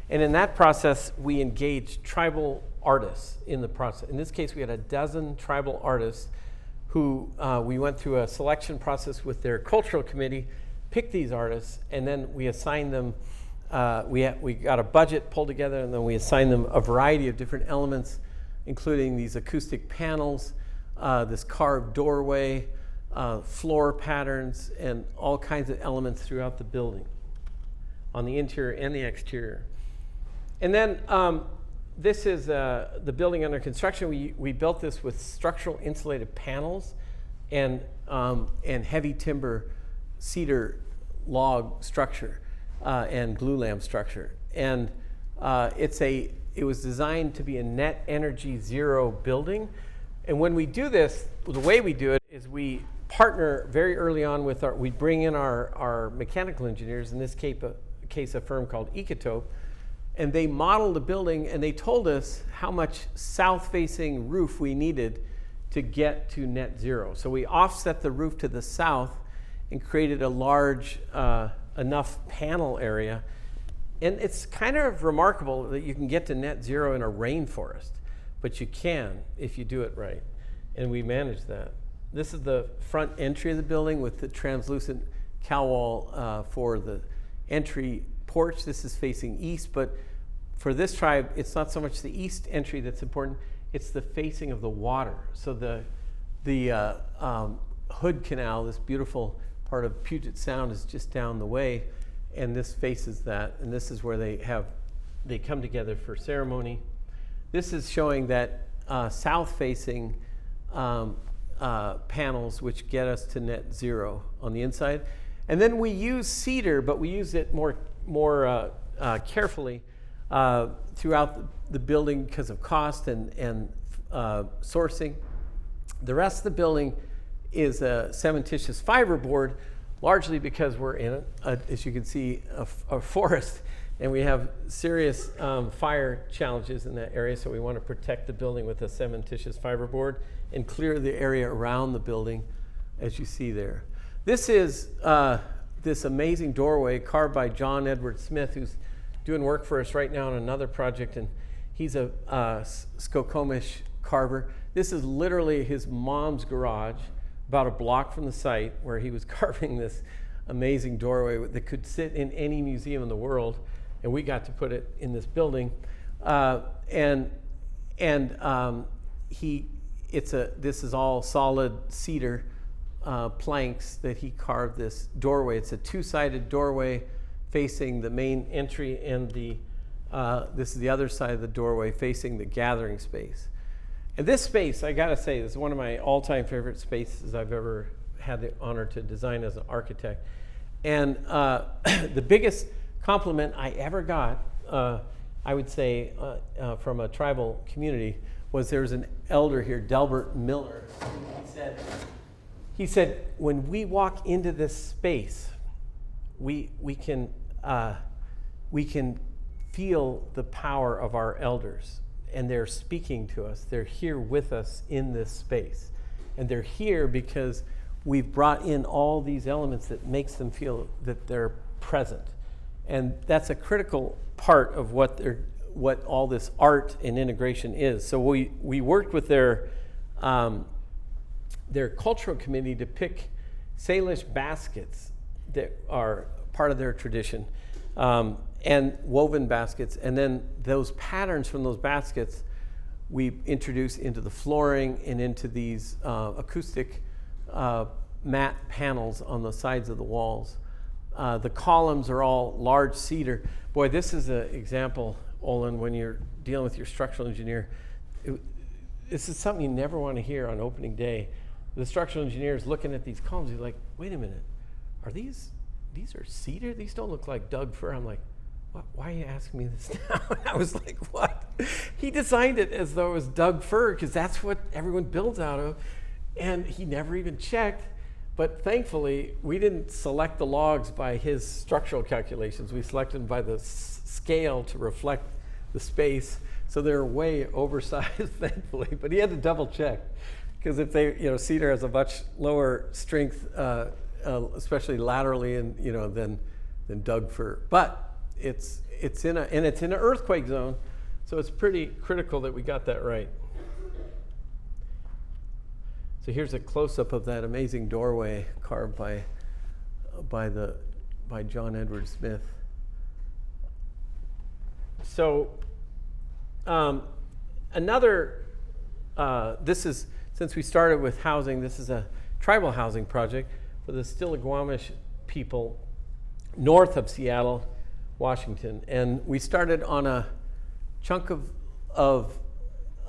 And in that process, we engage tribal artists in the process. In this case, we had a dozen tribal artists who we went through a selection process with their cultural committee, picked these artists, and then we assigned them, we got a budget pulled together, and then we assigned them a variety of different elements, including these acoustic panels, this carved doorway, floor patterns, and all kinds of elements throughout the building, on the interior and the exterior. And then this is the building under construction. We built this with structural insulated panels and heavy timber cedar log structure and glue lamp structure. And it was designed to be a net energy zero building. And when we do this, the way we do it is we partner very early on with we bring in our mechanical engineers, in this case a firm called AICAE, and they modeled the building, and they told us how much south-facing roof we needed to get to net zero. So we offset the roof to the south and created a large enough panel area. And it's kind of remarkable that you can get to net zero in a rainforest, but you can if you do it right. And we managed that. This is the front entry of the building with the translucent cow wall for the entry porch. This is facing east, but for this tribe, it's not so much the east entry that's important, it's the facing of the water. So the Hood Canal, this beautiful part of Puget Sound, is just down the way, and this faces that, and this is where they come together for ceremony. This is showing that south-facing panels which get us to net zero on the inside. And then we use cedar, but we use it more carefully throughout the building because of cost and sourcing. The rest of the building is a cementitious fiberboard, largely because we're in, as you can see, a forest, and we have serious fire challenges in that area, so we want to protect the building with a cementitious fiberboard and clear the area around the building, as you see there. This is this amazing doorway carved by John Edward Smith, who's doing work for us right now on another project, and he's a Skokomish carver. This is literally his mom's garage, about a block from the site, where he was carving this amazing doorway that could sit in any museum in the world, and we got to put it in this building. This is all solid cedar planks that he carved this doorway. It's a two-sided doorway facing the main entry, and this is the other side of the doorway facing the gathering space. And this space, I gotta say, is one of my all-time favorite spaces I've ever had the honor to design as an architect. And the biggest compliment I ever got, I would say, from a tribal community, was there was an elder here, Delbert Miller. He said, when we walk into this space, we can feel the power of our elders, and they're speaking to us. They're here with us in this space, and they're here because we've brought in all these elements that makes them feel that they're present. And that's a critical part of what all this art and integration is. So we worked with their cultural committee to pick Salish baskets that are part of their tradition, and woven baskets. And then those patterns from those baskets we introduce into the flooring and into these acoustic matte panels on the sides of the walls. The columns are all large cedar. Boy, this is an example, Olin, when you're dealing with your structural engineer. This is something you never want to hear on opening day. The structural engineer is looking at these columns. He's like, wait a minute, are these are cedar? These don't look like Doug fir. I'm like, what? Why are you asking me this now? I was like, what? He designed it as though it was Doug fir because that's what everyone builds out of. And he never even checked. But thankfully, we didn't select the logs by his structural calculations. We selected them by the scale to reflect the space. So they're way oversized, thankfully. But he had to double check because if they, cedar has a much lower strength, especially laterally, and than Doug fir. But it's in an earthquake zone, so it's pretty critical that we got that right. So here's a close-up of that amazing doorway carved by John Edward Smith. So this is, since we started with housing, this is a tribal housing project for the Stillaguamish people north of Seattle, Washington. And we started on a chunk of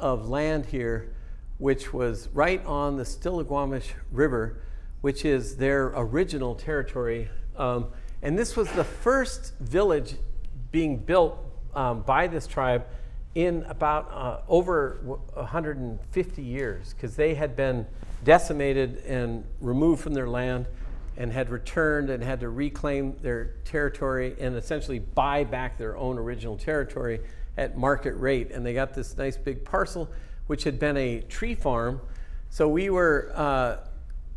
land here which was right on the Stillaguamish River, which is their original territory. And this was the first village being built by this tribe in about over 150 years, because they had been decimated and removed from their land and had returned and had to reclaim their territory and essentially buy back their own original territory at market rate. And they got this nice big parcel which had been a tree farm. So we were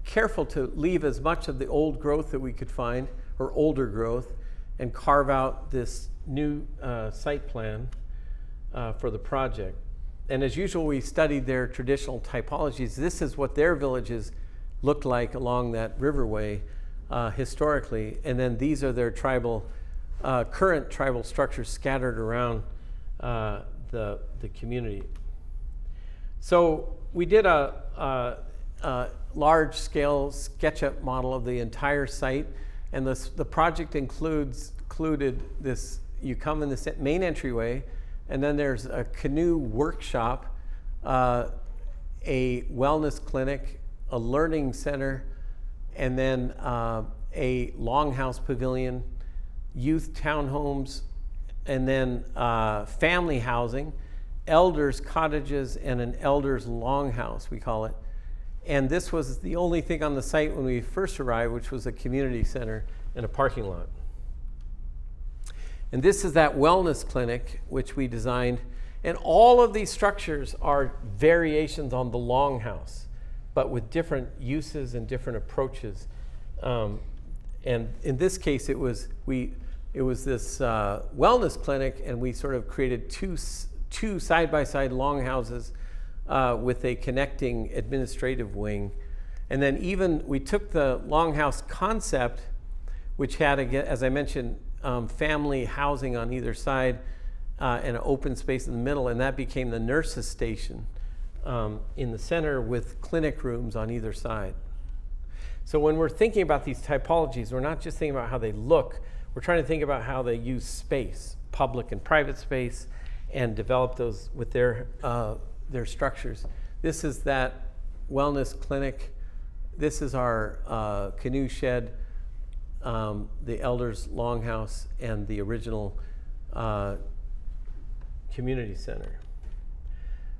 careful to leave as much of the old growth that we could find, or older growth, and carve out this new site plan for the project. And as usual, we studied their traditional typologies. This is what their villages looked like along that riverway historically. And then these are their current tribal structures scattered around the community. So we did a large-scale SketchUp model of the entire site, and the project included this. You come in the main entryway, and then there's a canoe workshop, a wellness clinic, a learning center, and then a longhouse pavilion, youth townhomes, and then family housing, elders' cottages, and an elders' longhouse, we call it. And this was the only thing on the site when we first arrived, which was a community center and a parking lot. And this is that wellness clinic, which we designed. And all of these structures are variations on the longhouse, but with different uses and different approaches. And in this case, it was this wellness clinic, and we sort of created two side-by-side longhouses with a connecting administrative wing. And then even we took the longhouse concept, which had, as I mentioned, family housing on either side and an open space in the middle, and that became the nurses' station in the center with clinic rooms on either side. So when we're thinking about these typologies, we're not just thinking about how they look, we're trying to think about how they use space, public and private space, and develop those with their structures. This is that wellness clinic. This is our canoe shed, the elders' longhouse, and the original community center.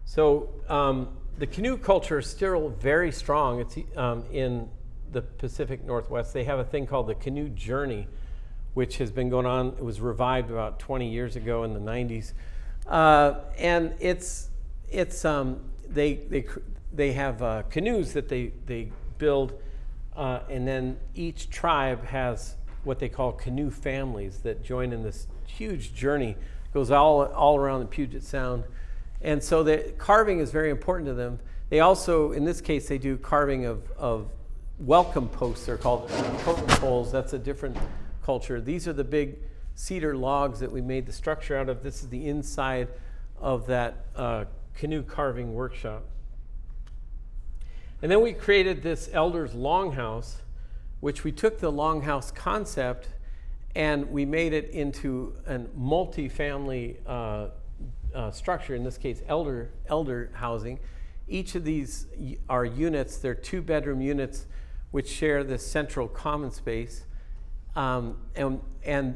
So the canoe culture is still very strong. It's in the Pacific Northwest. They have a thing called the Canoe Journey, which has been going on. It was revived about 20 years ago in the 90s. And they have canoes that they build, and then each tribe has what they call canoe families that join in this huge journey. It goes all around the Puget Sound. And so the carving is very important to them. They also, in this case, they do carving of welcome posts. They're called totem poles. That's a different culture. These are the big cedar logs that we made the structure out of. This is the inside of that canoe carving workshop. And then we created this Elders Longhouse, which we took the longhouse concept and we made it into a multi-family structure, in this case elder housing. Each of these are units. They're 2-bedroom units which share this central common space. And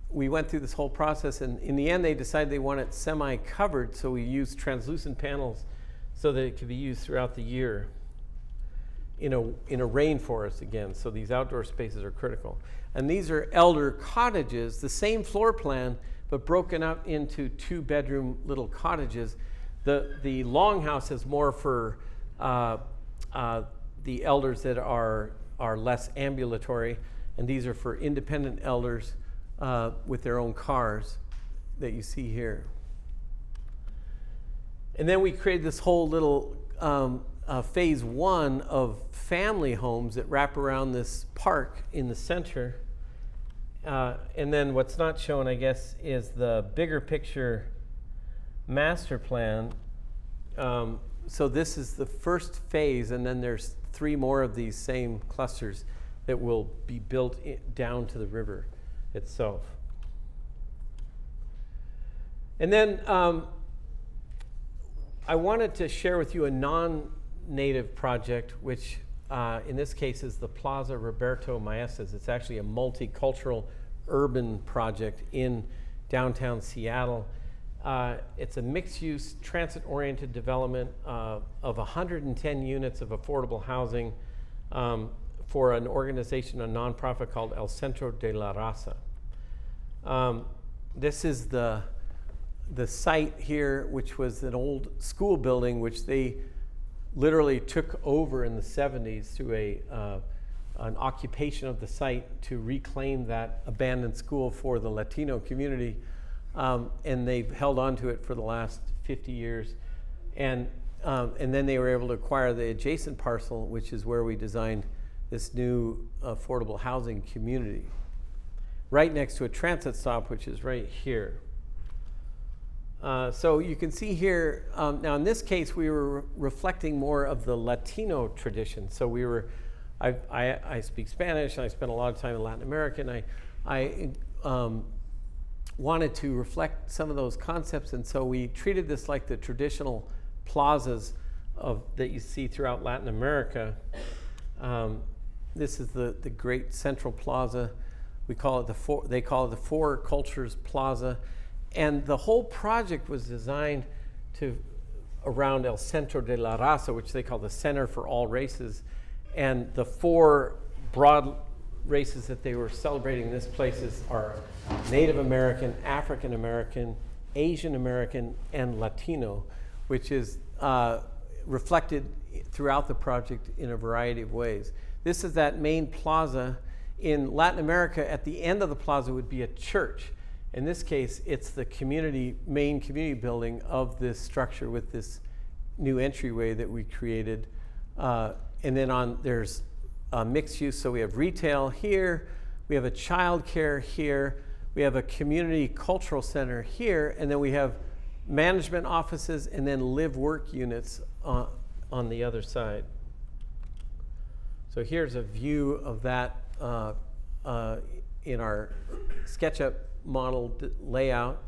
we went through this whole process, and in the end they decided they want it semi-covered, so we used translucent panels so that it could be used throughout the year in a rainforest again. So these outdoor spaces are critical. And these are elder cottages, the same floor plan, but broken up into 2-bedroom little cottages. The longhouse is more for the elders that are less ambulatory, and these are for independent elders with their own cars that you see here. And then we created this whole little phase 1 of family homes that wrap around this park in the center. And then what's not shown, I guess, is the bigger picture master plan. So this is the first phase, and then there's 3 more of these same clusters that will be built down to the river itself. And then I wanted to share with you a non-native project, which in this case is the Plaza Roberto Maestas. It's actually a multicultural urban project in downtown Seattle. It's a mixed-use, transit-oriented development of 110 units of affordable housing for an organization, a nonprofit called El Centro de la Raza. This is the site here, which was an old school building, which they literally took over in the 70s through an occupation of the site to reclaim that abandoned school for the Latino community. And they've held on to it for the last 50 years. And then they were able to acquire the adjacent parcel, which is where we designed this new affordable housing community, right next to a transit stop, which is right here. So you can see here, now in this case, we were reflecting more of the Latino tradition. So we were, I speak Spanish, and I spent a lot of time in Latin America, and I wanted to reflect some of those concepts, and so we treated this like the traditional plazas that you see throughout Latin America. This is the great central plaza. We call it they call it the Four Cultures Plaza. And the whole project was designed around El Centro de la Raza, which they call the Center for All Races. And the 4 broad races that they were celebrating in this place are Native American, African American, Asian American, and Latino, which is reflected throughout the project in a variety of ways. This is that main plaza. In Latin America, at the end of the plaza would be a church. In this case, it's the main community building of this structure with this new entryway that we created. And then there's mixed use, so we have retail here, we have a child care here, we have a community cultural center here, and then we have management offices and then live-work units on the other side. So here's a view of that in our SketchUp model layout.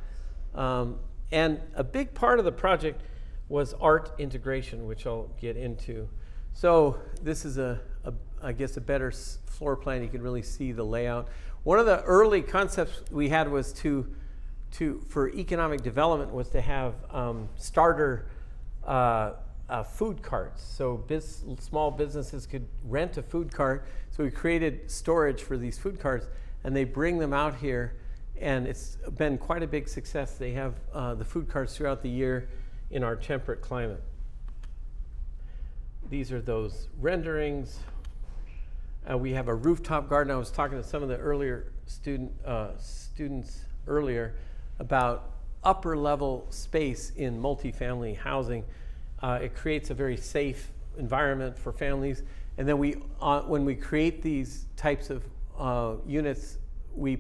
And a big part of the project was art integration, which I'll get into. So this is I guess a better floor plan. You can really see the layout. One of the early concepts we had was for economic development was to have starter food carts. So small businesses could rent a food cart. So we created storage for these food carts, and they bring them out here, and it's been quite a big success. They have the food carts throughout the year in our temperate climate. These are those renderings. We have a rooftop garden. I was talking to some of the earlier students earlier about upper level space in multifamily housing. It creates a very safe environment for families. And then when we create these types of units, we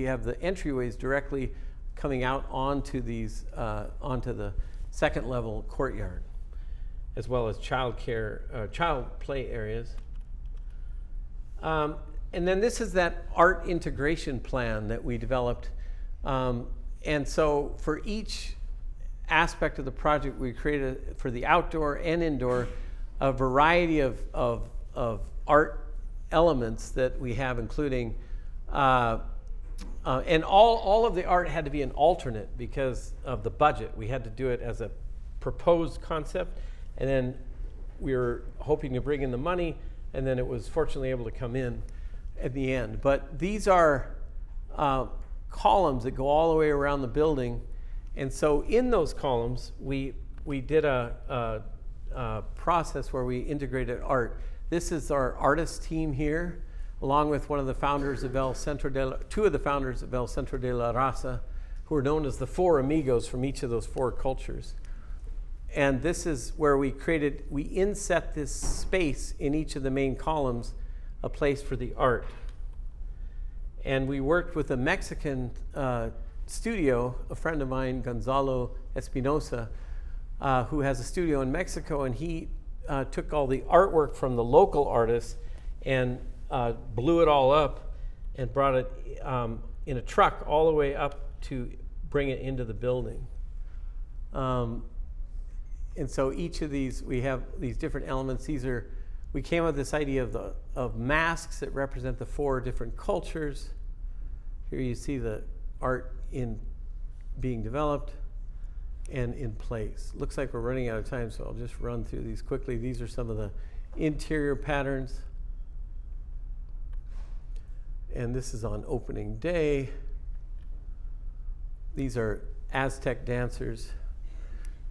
have the entryways directly coming out onto the second level courtyard, as well as child play areas. And then this is that art integration plan that we developed. And so for each aspect of the project, we created, for the outdoor and indoor, a variety of art elements that we have, including, and all of the art had to be an alternate because of the budget. We had to do it as a proposed concept, and then we were hoping to bring in the money, and then it was fortunately able to come in at the end. But these are columns that go all the way around the building, and so in those columns, we did a process where we integrated art. This is our artist team here, along with one of the founders of two of the founders of El Centro de la Raza, who are known as the four amigos from each of those four cultures. And this is where we inset this space in each of the main columns, a place for the art. And we worked with a Mexican studio, a friend of mine, Gonzalo Espinosa, who has a studio in Mexico, and he took all the artwork from the local artists and blew it all up and brought it in a truck all the way up to bring it into the building. And so each of these, we have these different elements. We came up with this idea of masks that represent the four different cultures. Here you see the art being developed and in place. Looks like we're running out of time, so I'll just run through these quickly. These are some of the interior patterns. And this is on opening day. These are Aztec dancers.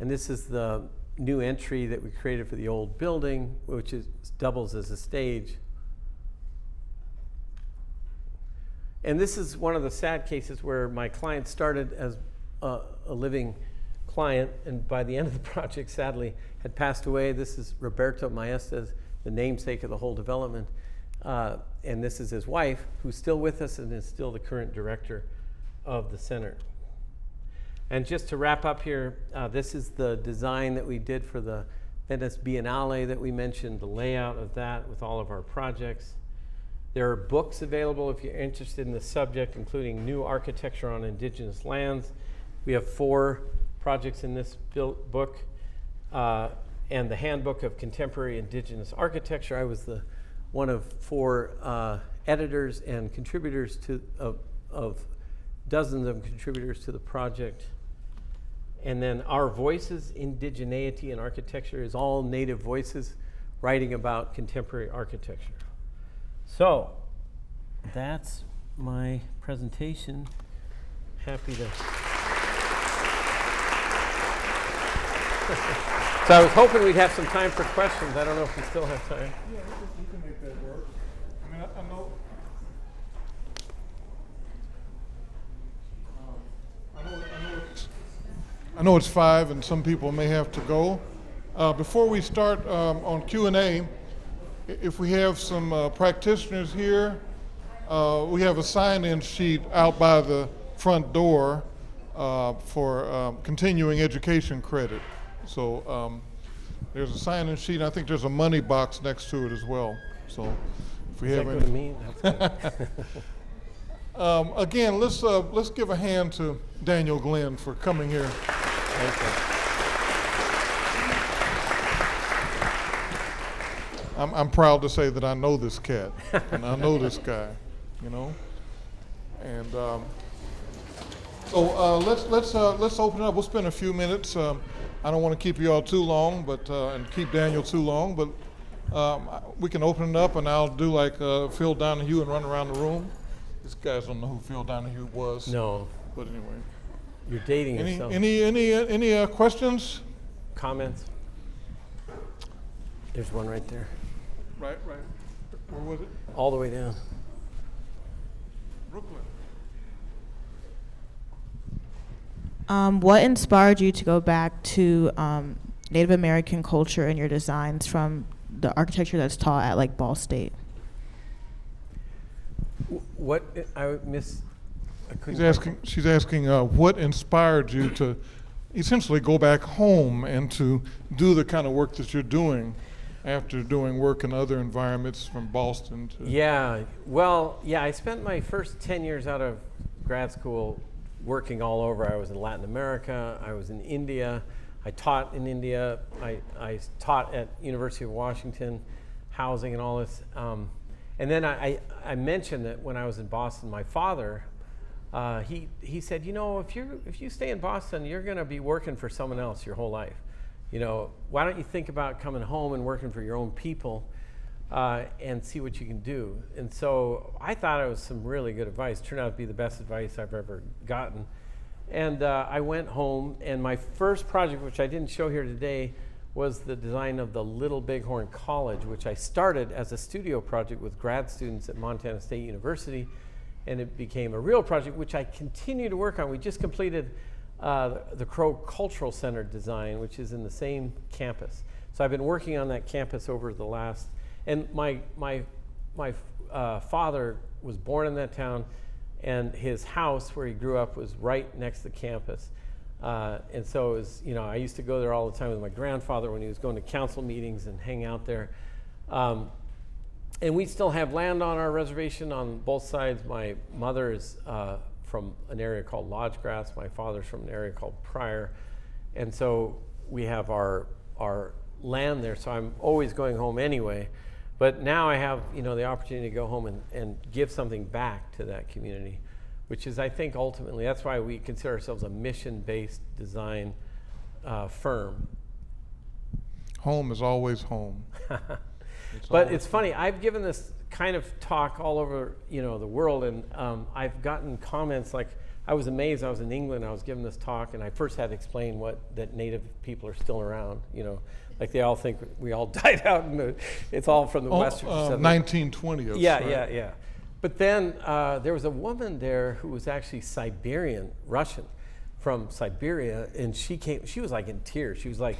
And this is the new entry that we created for the old building, which doubles as a stage. And this is one of the sad cases where my client started as a living client, and by the end of the project, sadly, had passed away. This is Roberto Maestas, the namesake of the whole development. And this is his wife, who's still with us and is still the current director of the center. And just to wrap up here, this is the design that we did for the Venice Biennale that we mentioned, the layout of that with all of our projects. There are books available if you're interested in the subject, including New Architecture on Indigenous Lands. We have 4 projects in this book, and the Handbook of Contemporary Indigenous Architecture. I was one of 4 editors and contributors of dozens of contributors to the project. And then Our Voices, Indigeneity in Architecture, is all native voices writing about contemporary architecture. So that's my presentation. Happy to. So I was hoping we'd have some time for questions. I don't know if we still have time. Yeah, you can make that work. I mean, I know it's 5 and some people may have to go. Before we start on Q&A, if we have some practitioners here, we have a sign-in sheet out by the front door for continuing education credit. So there's a sign-in sheet. I think there's a money box next to it as well. So if we have any. Again, let's give a hand to Daniel Glenn for coming here. Thank you. I'm proud to say that I know this cat and I know this guy, you know. And so let's open it up. We'll spend a few minutes. I don't want to keep you all too long, but and keep Daniel too long. But we can open it up, and I'll do like Phil Donahue and run around the room. These guys don't know who Phil Donahue was. No. But anyway. You're dating yourself. Any questions? Comments? There's one right there. Right. Where was it? All the way down. Brooklyn. What inspired you to go back to Native American culture in your designs from the architecture that's taught at like Ball State? What I miss? I couldn't. She's asking what inspired you to essentially go back home and to do the kind of work that you're doing after doing work in other environments from Boston to. Yeah, well, yeah, I spent my first 10 years out of grad school working all over. I was in Latin America, I was in India, I taught in India, I taught at University of Washington, housing and all this. And then I mentioned that when I was in Boston, my father, he said, you know, if you stay in Boston, you're going to be working for someone else your whole life. You know, why don't you think about coming home and working for your own people and see what you can do? And so I thought it was some really good advice. Turned out to be the best advice I've ever gotten. And I went home, and my first project, which I didn't show here today, was the design of the Little Bighorn College, which I started as a studio project with grad students at Montana State University, and it became a real project, which I continue to work on. We just completed the Crow Cultural Center design, which is in the same campus. So I've been working on that campus over the last, and my father was born in that town, and his house where he grew up was right next to the campus. And so it was, you know, I used to go there all the time with my grandfather when he was going to council meetings and hang out there. And we still have land on our reservation on both sides. My mother is from an area called Lodgegrass. My father's from an area called Pryor. And so we have our land there, so I'm always going home anyway. But now I have, you know, the opportunity to go home and give something back to that community, which is, I think, ultimately, that's why we consider ourselves a mission-based design firm. Home is always home. But it's funny, I've given this kind of talk all over, you know, the world, and I've gotten comments like, I was amazed. I was in England, I was giving this talk, and I first had to explain that Native people are still around, you know, like they all think we all died out, and it's all from the Western. 1920s. Yeah, right? yeah. But then there was a woman there who was actually Siberian, Russian, from Siberia, and she was like in tears. She was like,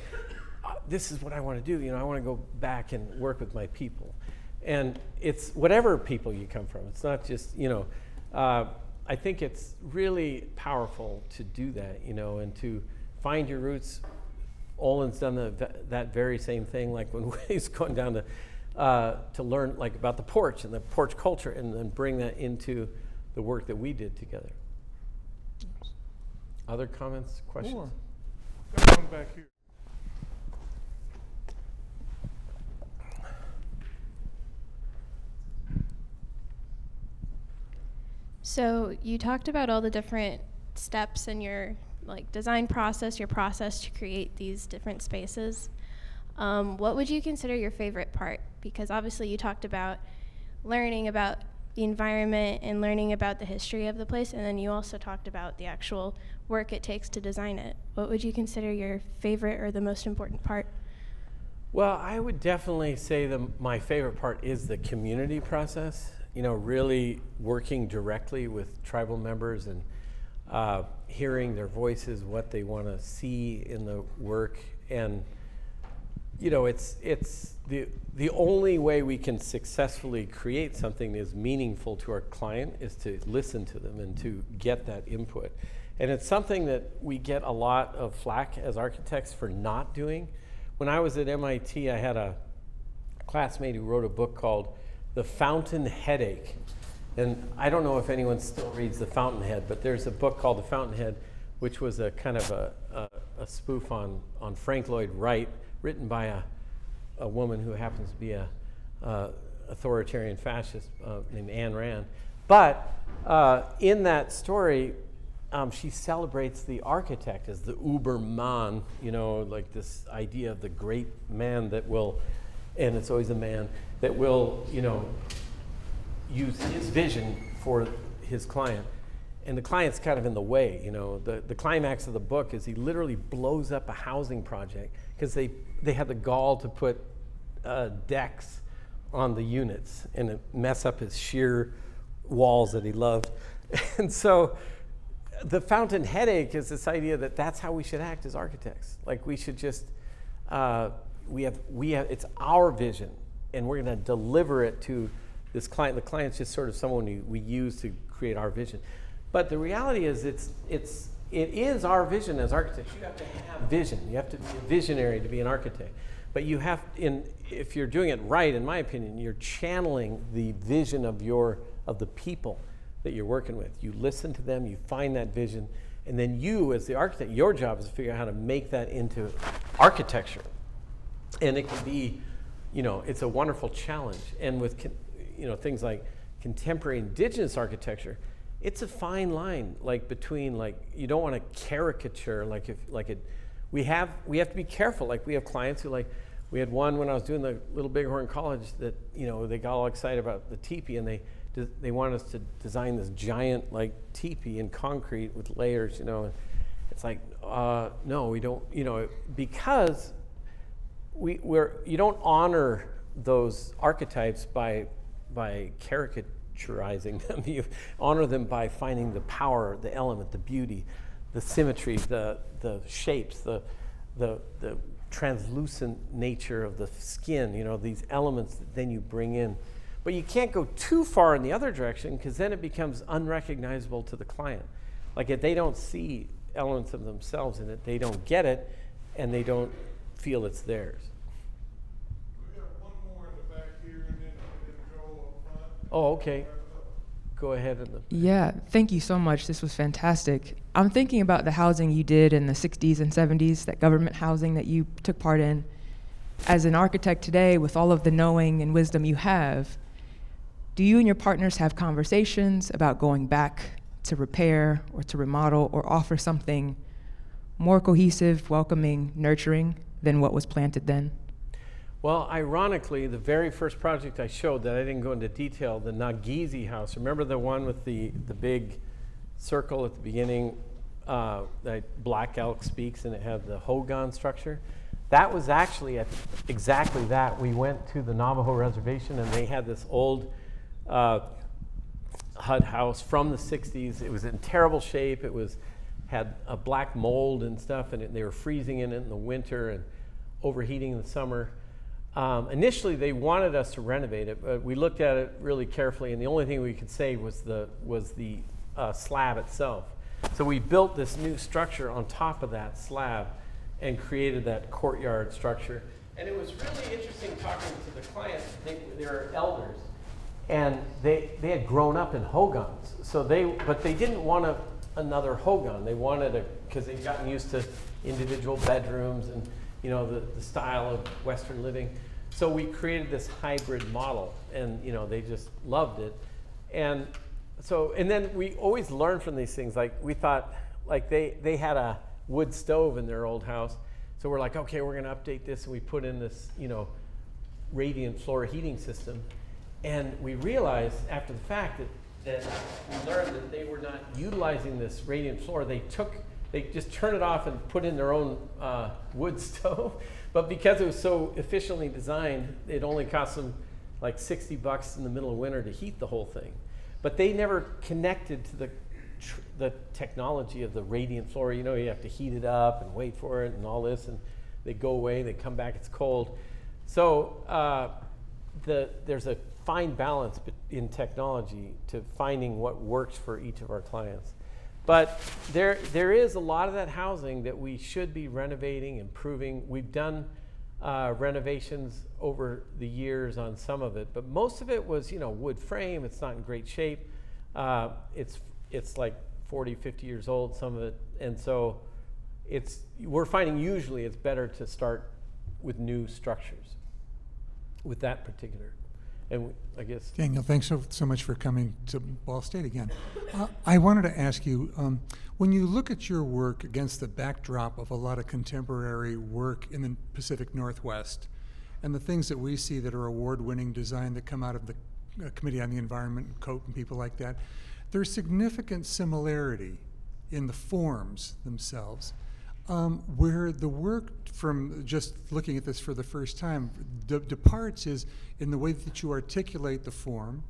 this is what I want to do. You know, I want to go back and work with my people. And it's whatever people you come from. It's not just, you know, I think it's really powerful to do that, you know, and to find your roots. Olin's done that very same thing, like when he's going down to learn like about the porch and the porch culture, and then bring that into the work that we did together. Other comments, questions? Sure. Got one back here. So you talked about all the different steps in your like design process, your process to create these different spaces. What would you consider your favorite part? Because obviously you talked about learning about the environment and learning about the history of the place, and then you also talked about the actual work it takes to design it. What would you consider your favorite or the most important part? Well, I would definitely say my favorite part is the community process. You know, really working directly with tribal members and hearing their voices, what they want to see in the work. And, you know, it's the only way we can successfully create something that is meaningful to our client is to listen to them and to get that input. And it's something that we get a lot of flack as architects for not doing. When I was at MIT, I had a classmate who wrote a book called The Fountain Headache. And I don't know if anyone still reads The Fountainhead, but there's a book called The Fountainhead, which was a kind of a spoof on Frank Lloyd Wright, written by a woman who happens to be a authoritarian fascist named Ayn Rand. But in that story, she celebrates the architect as the Ubermann, you know, like this idea of the great man that will, and it's always a man, that will, you know, use his vision for his client. And the client's kind of in the way, you know. The climax of the book is he literally blows up a housing project because they had the gall to put decks on the units and mess up his sheer walls that he loved. And so the fountain headache is this idea that that's how we should act as architects. Like we should just, we have, it's our vision and we're gonna deliver it to this client. The client's just sort of someone we use to create our vision. But the reality is it is our vision as architects. You have to have vision. You have to be a visionary to be an architect. But you have, if you're doing it right, in my opinion, you're channeling the vision of the people that you're working with. You listen to them, you find that vision, and then you, as the architect, your job is to figure out how to make that into architecture. And it can be, it's a wonderful challenge. And with, things like contemporary indigenous architecture, it's a fine line, between you don't want to caricature, we have to be careful. Like we have clients who we had one when I was doing the Little Bighorn College that, they got all excited about the teepee and they wanted us to design this giant teepee in concrete with layers, and it's no, we don't, because you don't honor those archetypes by caricaturizing them. You honor them by finding the power, the element, the beauty, the symmetry, the shapes, the translucent nature of the skin, these elements that then you bring in. But you can't go too far in the other direction because then it becomes unrecognizable to the client. If they don't see elements of themselves in it, they don't get it and they don't feel it's theirs. We have one more in the back here and then Joe up front. Oh, okay. Go ahead. Yeah, thank you so much. This was fantastic. I'm thinking about the housing you did in the 60s and 70s, that government housing that you took part in. As an architect today, with all of the knowing and wisdom you have, do you and your partners have conversations about going back to repair or to remodel or offer something more cohesive, welcoming, nurturing than what was planted then? Well, ironically, the very first project I showed that I didn't go into detail, the Nagizi house, remember the one with the big circle at the beginning that Black Elk speaks and it had the Hogan structure? That was actually exactly that. We went to the Navajo reservation and they had this old HUD house from the 60s. It was in terrible shape. Had a black mold and stuff, and they were freezing in it in the winter and overheating in the summer. Initially, they wanted us to renovate it, but we looked at it really carefully, and the only thing we could save was the slab itself. So we built this new structure on top of that slab and created that courtyard structure. And it was really interesting talking to the clients. They were elders, and they had grown up in Hogans, but they didn't want another Hogan. They wanted because they'd gotten used to individual bedrooms and the style of Western living. So we created this hybrid model, and they just loved it. And then we always learn from these things. We thought they had a wood stove in their old house, so we're okay, we're going to update this, and we put in this radiant floor heating system. And we realized after the fact that we learned that they were not utilizing this radiant floor. They just turned it off and put in their own wood stove. But because it was so efficiently designed, it only cost them $60 in the middle of winter to heat the whole thing. But they never connected to the technology of the radiant floor. You have to heat it up and wait for it and all this, and they go away, they come back, it's cold. So there's a fine balance in technology to finding what works for each of our clients. But there is a lot of that housing that we should be renovating, improving. We've done renovations over the years on some of it, but most of it was wood frame. It's not in great shape. It's like 40, 50 years old, some of it, and so we're finding usually it's better to start with new structures with that particular. And I guess Daniel, thanks so much for coming to Ball State again. I wanted to ask you, when you look at your work against the backdrop of a lot of contemporary work in the Pacific Northwest, and the things that we see that are award-winning design that come out of the Committee on the Environment, COPE, and people like that, there's significant similarity in the forms themselves. Where the work from just looking at this for the first time departs is in the way that you articulate the form.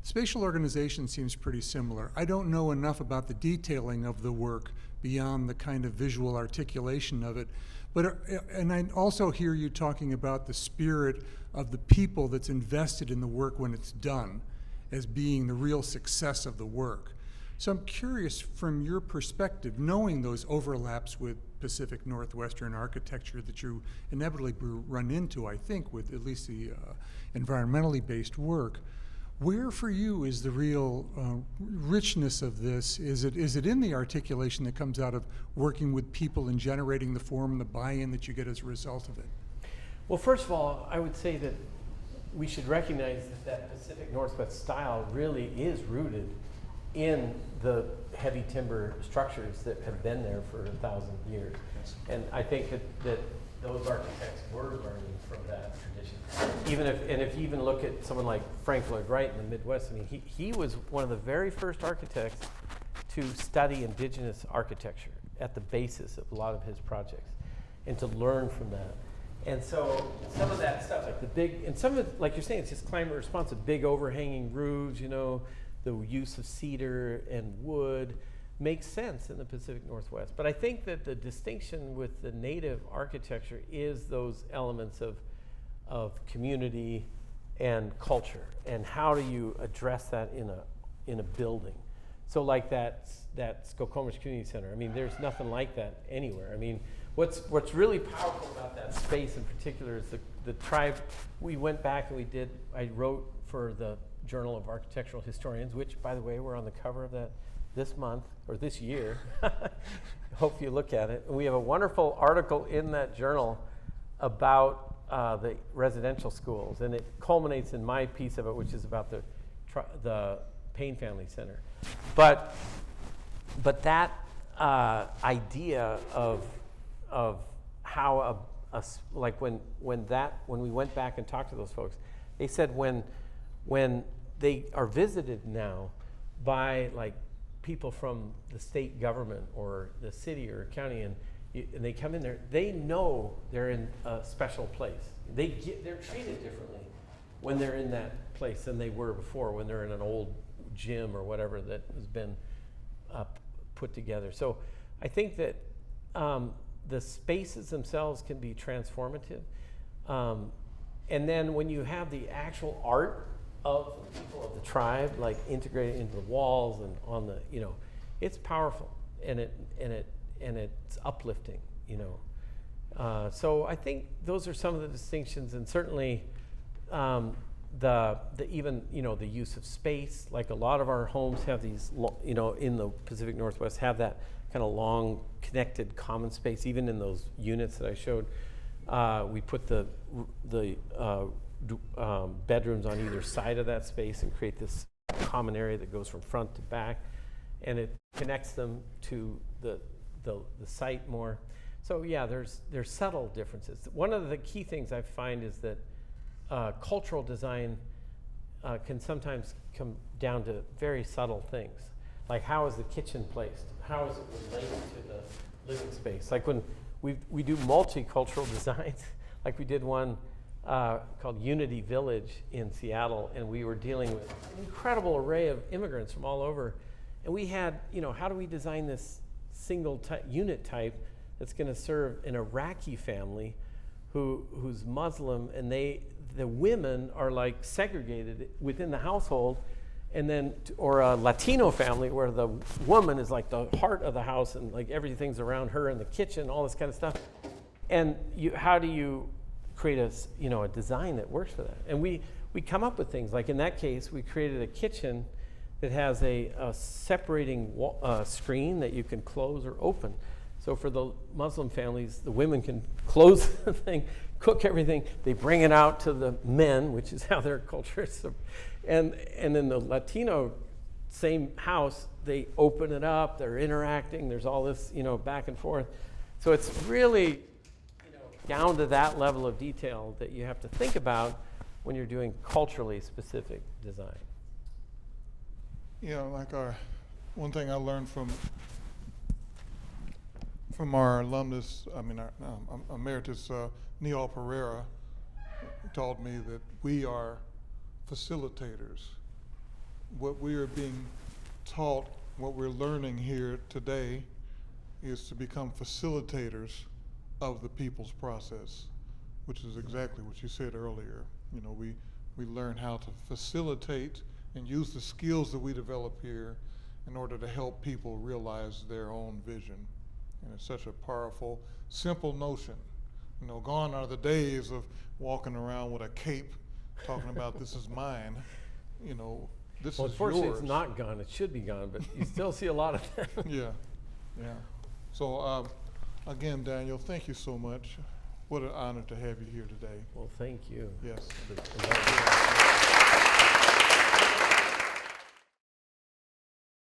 Spatial organization seems pretty similar. I don't know enough about the detailing of the work beyond the kind of visual articulation of it. But, and I also hear you talking about the spirit of the people that's invested in the work when it's done as being the real success of the work. So I'm curious from your perspective, knowing those overlaps with Pacific Northwestern architecture that you inevitably run into, I think, with at least the environmentally based work, where for you is the real richness of this? Is it in the articulation that comes out of working with people and generating the form and the buy-in that you get as a result of it? Well, first of all, I would say that we should recognize that Pacific Northwest style really is rooted in the heavy timber structures that have been there for 1,000 years. Yes. And I think that those architects were learning from that tradition. If you even look at someone like Frank Lloyd Wright in the Midwest, I mean, he was one of the very first architects to study indigenous architecture at the basis of a lot of his projects and to learn from that. And so some of that stuff, like the big, and some of it, like you're saying, it's just climate responsive, big overhanging roofs, you know, the use of cedar and wood makes sense in the Pacific Northwest. But I think that the distinction with the native architecture is those elements of community and culture, and how do you address that in a building. So like that Skokomish Community Center, I mean, there's nothing like that anywhere. I mean, what's really powerful about that space in particular is the tribe. We went back and I wrote for the Journal of Architectural Historians, which, by the way, we're on the cover of that this month, or this year. Hope you look at it. And we have a wonderful article in that journal about the residential schools, and it culminates in my piece of it, which is about the Payne Family Center. But that idea of how like when we went back and talked to those folks, they said when they are visited now by like people from the state government or the city or county, and they come in there, they know they're in a special place. They're treated differently when they're in that place than they were before, when they're in an old gym or whatever that has been put together. So I think that the spaces themselves can be transformative. And then when you have the actual art of the people of the tribe, like integrated into the walls and on the, you know, it's powerful and it's uplifting, you know. So I think those are some of the distinctions, and certainly the even, you know, the use of space. Like a lot of our homes have these, you know, in the Pacific Northwest have that kind of long connected common space. Even in those units that I showed, we put the bedrooms on either side of that space and create this common area that goes from front to back, and it connects them to the site more. So yeah, there's subtle differences. One of the key things I find is that cultural design can sometimes come down to very subtle things, like how is the kitchen placed? How is it related to the living space? Like when we do multicultural designs, like we did one called Unity Village in Seattle, and we were dealing with an incredible array of immigrants from all over. And we had, you know, how do we design this single unit type that's going to serve an Iraqi family who's Muslim, and the women are like segregated within the household, and then, or a Latino family where the woman is like the heart of the house and like everything's around her in the kitchen, all this kind of stuff. And how do you create a design that works for that? And we come up with things, like in that case, we created a kitchen that has a separating screen that you can close or open. So for the Muslim families, the women can close the thing, cook everything, they bring it out to the men, which is how their culture is. And in the Latino same house, they open it up, they're interacting, there's all this, you know, back and forth. So it's really, you know, down to that level of detail that you have to think about when you're doing culturally specific design. You know, like one thing I learned from our alumnus, our emeritus Neil Pereira, taught me that we are facilitators. What we are being taught, what we're learning here today, is to become facilitators of the people's process, which is exactly what you said earlier. You know, we learn how to facilitate and use the skills that we develop here in order to help people realize their own vision. And it's such a powerful, simple notion. You know, gone are the days of walking around with a cape talking about this is mine. You know, this is yours. Unfortunately, it's not gone. It should be gone, but you still see a lot of them. Yeah, yeah. So again, Daniel, thank you so much. What an honor to have you here today. Well, thank you. Yes.